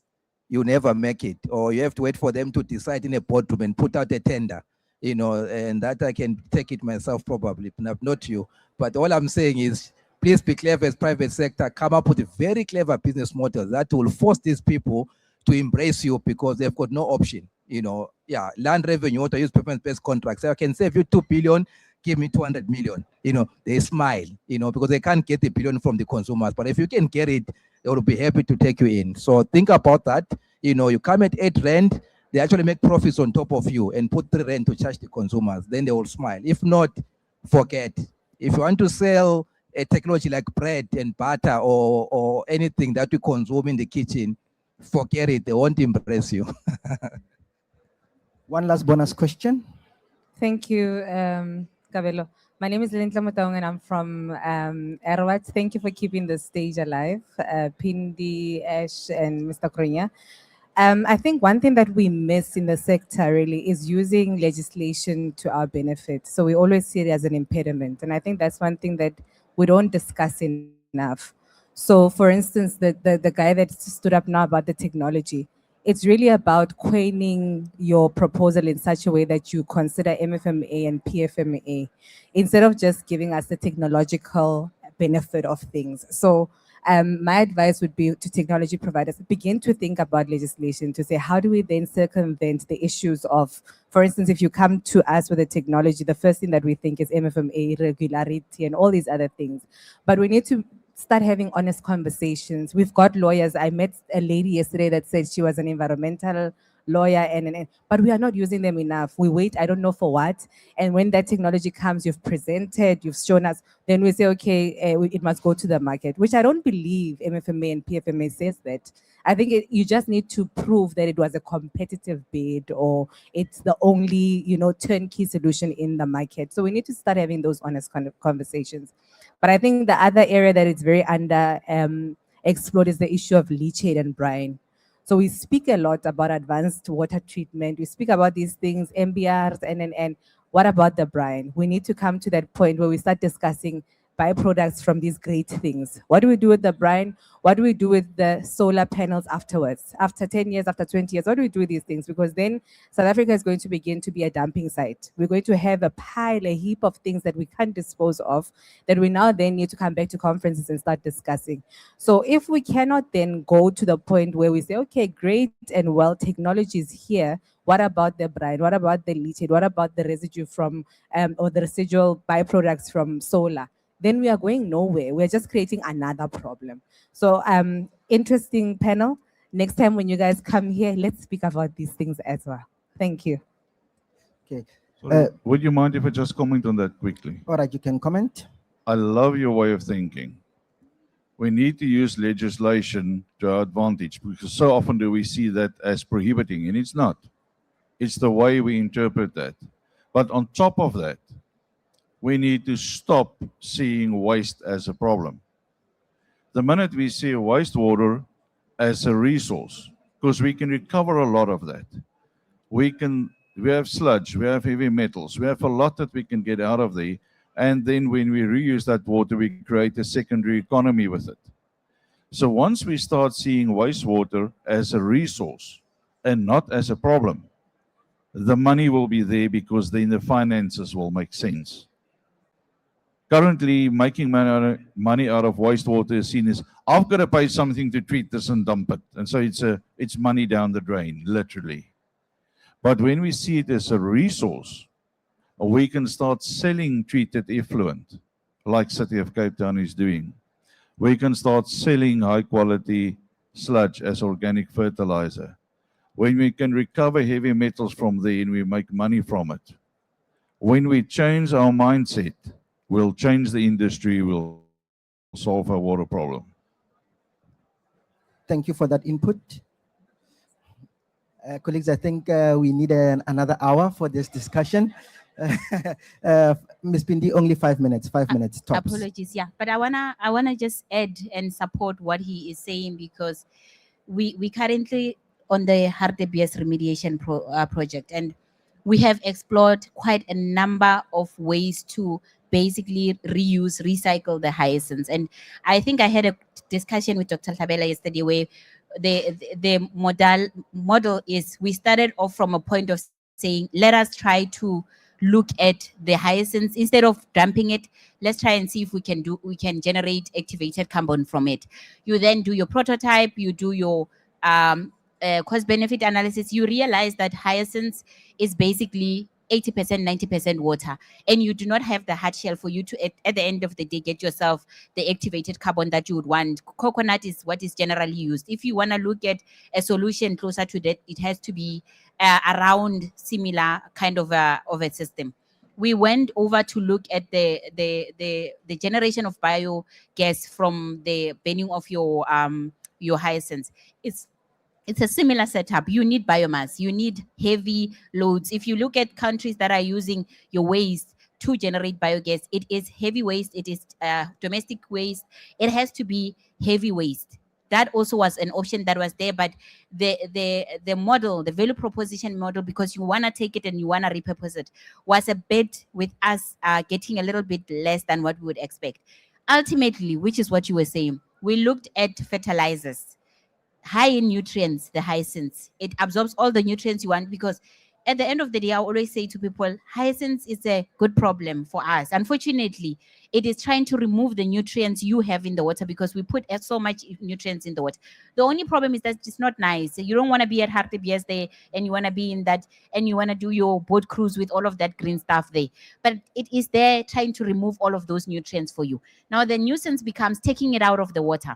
you never make it, or you have to wait for them to decide in a boardroom and put out a tender, you know, and that I can take it myself probably, not you. But all I'm saying is, please be clever as private sector, come up with a very clever business model that will force these people to embrace you because they've got no option, you know. Yeah, land revenue, water use performance-based contracts. So I can save you 2 billion, give me 200 million, you know, they smile, you know, because they can't get the billion from the consumers. But if you can get it, they will be happy to take you in. So think about that. You know, you come at 8 rand, they actually make profits on top of you and put 3 rand to charge the consumers. Then they will smile. If not, forget. If you want to sell a technology like bread and butter or anything that we consume in the kitchen, forget it. They won't embrace you. One last bonus question. Thank you, Kabelo. My name is Lintla Mutaung and I'm from Erwat. Thank you for keeping the stage alive, Pindi, Ash, and Mr. Kronya. I think one thing that we miss in the sector really is using legislation to our benefit. So we always see it as an impediment. And I think that's one thing that we don't discuss enough. So for instance, the guy that stood up now about the technology, it's really about coining your proposal in such a way that you consider MFMA and PFMA instead of just giving us the technological benefit of things. So my advice would be to technology providers, begin to think about legislation to say, how do we then circumvent the issues of, for instance, if you come to us with a technology, the first thing that we think is MFMA, regularity, and all these other things. But we need to start having honest conversations. We've got lawyers. I met a lady yesterday that said she was an environmental lawyer, but we are not using them enough. We wait, I don't know for what. And when that technology comes, you've presented, you've shown us, then we say, okay, it must go to the market, which I don't believe MFMA and PFMA says that. I think you just need to prove that it was a competitive bid or it's the only, turnkey solution in the market. So we need to start having those honest kind of conversations. But I think the other area that is very under explored is the issue of leachate and brine. So we speak a lot about advanced water treatment. We speak about these things, MBRs, and what about the brine? We need to come to that point where we start discussing byproducts from these great things. What do we do with the brine? What do we do with the solar panels afterwards? After 10 years, after 20 years, what do we do with these things? Because then South Africa is going to begin to be a dumping site. We're going to have a pile, a heap of things that we can't dispose of, that we now then need to come back to conferences and start discussing. So if we cannot then go to the point where we say, okay, great and well, technology is here. What about the brine? What about the leachate? What about the residue from, or the residual byproducts from solar? Then we are going nowhere. We're just creating another problem. So interesting panel. Next time when you guys come here, let's speak about these things as well. Thank you. Okay. Sorry, would you mind if I just comment on that quickly? All right, you can comment. I love your way of thinking. We need to use legislation to our advantage because so often do we see that as prohibiting, and it's not. It's the way we interpret that. But on top of that, we need to stop seeing waste as a problem. The minute we see wastewater as a resource, because we can recover a lot of that. We have sludge, we have heavy metals, we have a lot that we can get out of there. And then when we reuse that water, we create a secondary economy with it. So once we start seeing wastewater as a resource and not as a problem, the money will be there because then the finances will make sense. Currently, making money out of wastewater is seen as, I've got to pay something to treat this and dump it. And so it's money down the drain, literally. But when we see it as a resource, we can start selling treated effluent, like City of Cape Town is doing. We can start selling high-quality sludge as organic fertilizer. When we can recover heavy metals from there and we make money from it. When we change our mindset, we'll change the industry, we'll solve our water problem. Thank you for that input. Colleagues, I think we need another hour for this discussion. Ms. Pindi, only 5 minutes, 5 minutes tops. Apologies, yeah. But I wanna just add and support what he is saying because we currently on the HRDBS remediation project, and we have explored quite a number of ways to basically reuse, recycle the hyacinths. And I think I had a discussion with Dr. Tabela yesterday where the model is we started off from a point of saying, let us try to look at the hyacinths instead of dumping it. Let's try and see if we can generate activated carbon from it. You then do your prototype, you do your cost benefit analysis. You realize that hyacinths is basically 80%, 90% water, and you do not have the hard shell for you to, at the end of the day, get yourself the activated carbon that you would want. Coconut is what is generally used. If you want to look at a solution closer to that, it has to be around similar kind of a system. We went over to look at the generation of biogas from the burning of your hyacinths. It's a similar setup. You need biomass. You need heavy loads. If you look at countries that are using your waste to generate biogas, it is heavy waste. It is domestic waste. It has to be heavy waste. That also was an option that was there, but the model, the value proposition model, because you want to take it and you want to repurpose it, was a bit with us getting a little bit less than what we would expect. Ultimately, which is what you were saying, we looked at fertilizers. High in nutrients, the hyacinths. It absorbs all the nutrients you want, because at the end of the day, I always say to people, hyacinths is a good problem for us. Unfortunately, it is trying to remove the nutrients you have in the water because we put so much nutrients in the water. The only problem is that it's not nice. You don't want to be at HRDBS there and you want to be in that and you want to do your boat cruise with all of that green stuff there. But it is there trying to remove all of those nutrients for you. Now the nuisance becomes taking it out of the water.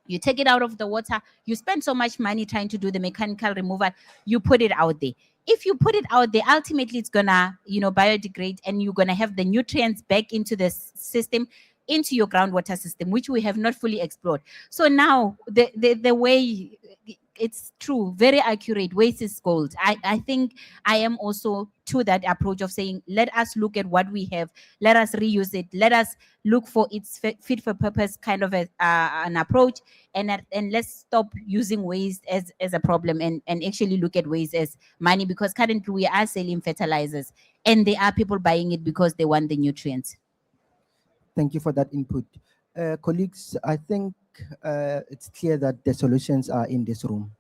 You take it out of the water, you spend so much money trying to do the mechanical removal, you put it out there. If you put it out there, ultimately it's gonna, biodegrade and you're gonna have the nutrients back into the system. into your groundwater system, which we have not fully explored. So now the way, it's true, very accurate, waste is gold. I think I am also to that approach of saying, let us look at what we have, let us reuse it, let us look for its fit for purpose kind of an approach, and let's stop using waste as a problem, and actually look at waste as money, because currently we are selling fertilizers and there are people buying it because they want the nutrients. Thank you for that input. Colleagues, I think it's clear that the solutions are in this room.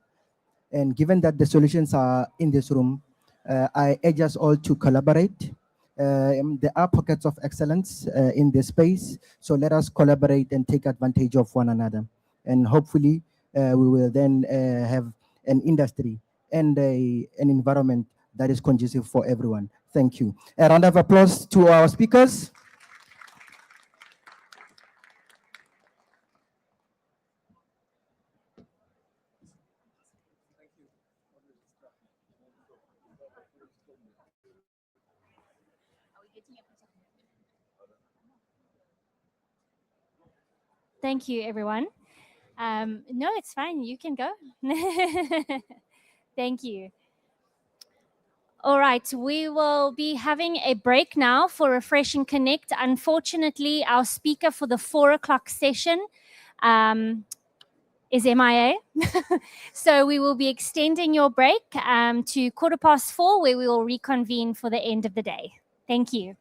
And given that the solutions are in this room, I urge us all to collaborate. There are pockets of excellence in this space, so let us collaborate and take advantage of one another. And hopefully, we will then have an industry and an environment that is conducive for everyone. Thank you. A round of applause to our speakers. Thank you, everyone. No, it's fine. You can go. Thank you. All right, we will be having a break now for Refresh and Connect. Unfortunately, our speaker for the 4 o'clock session is MIA. So we will be extending your break to 4:15, where we will reconvene for the end of the day. Thank you.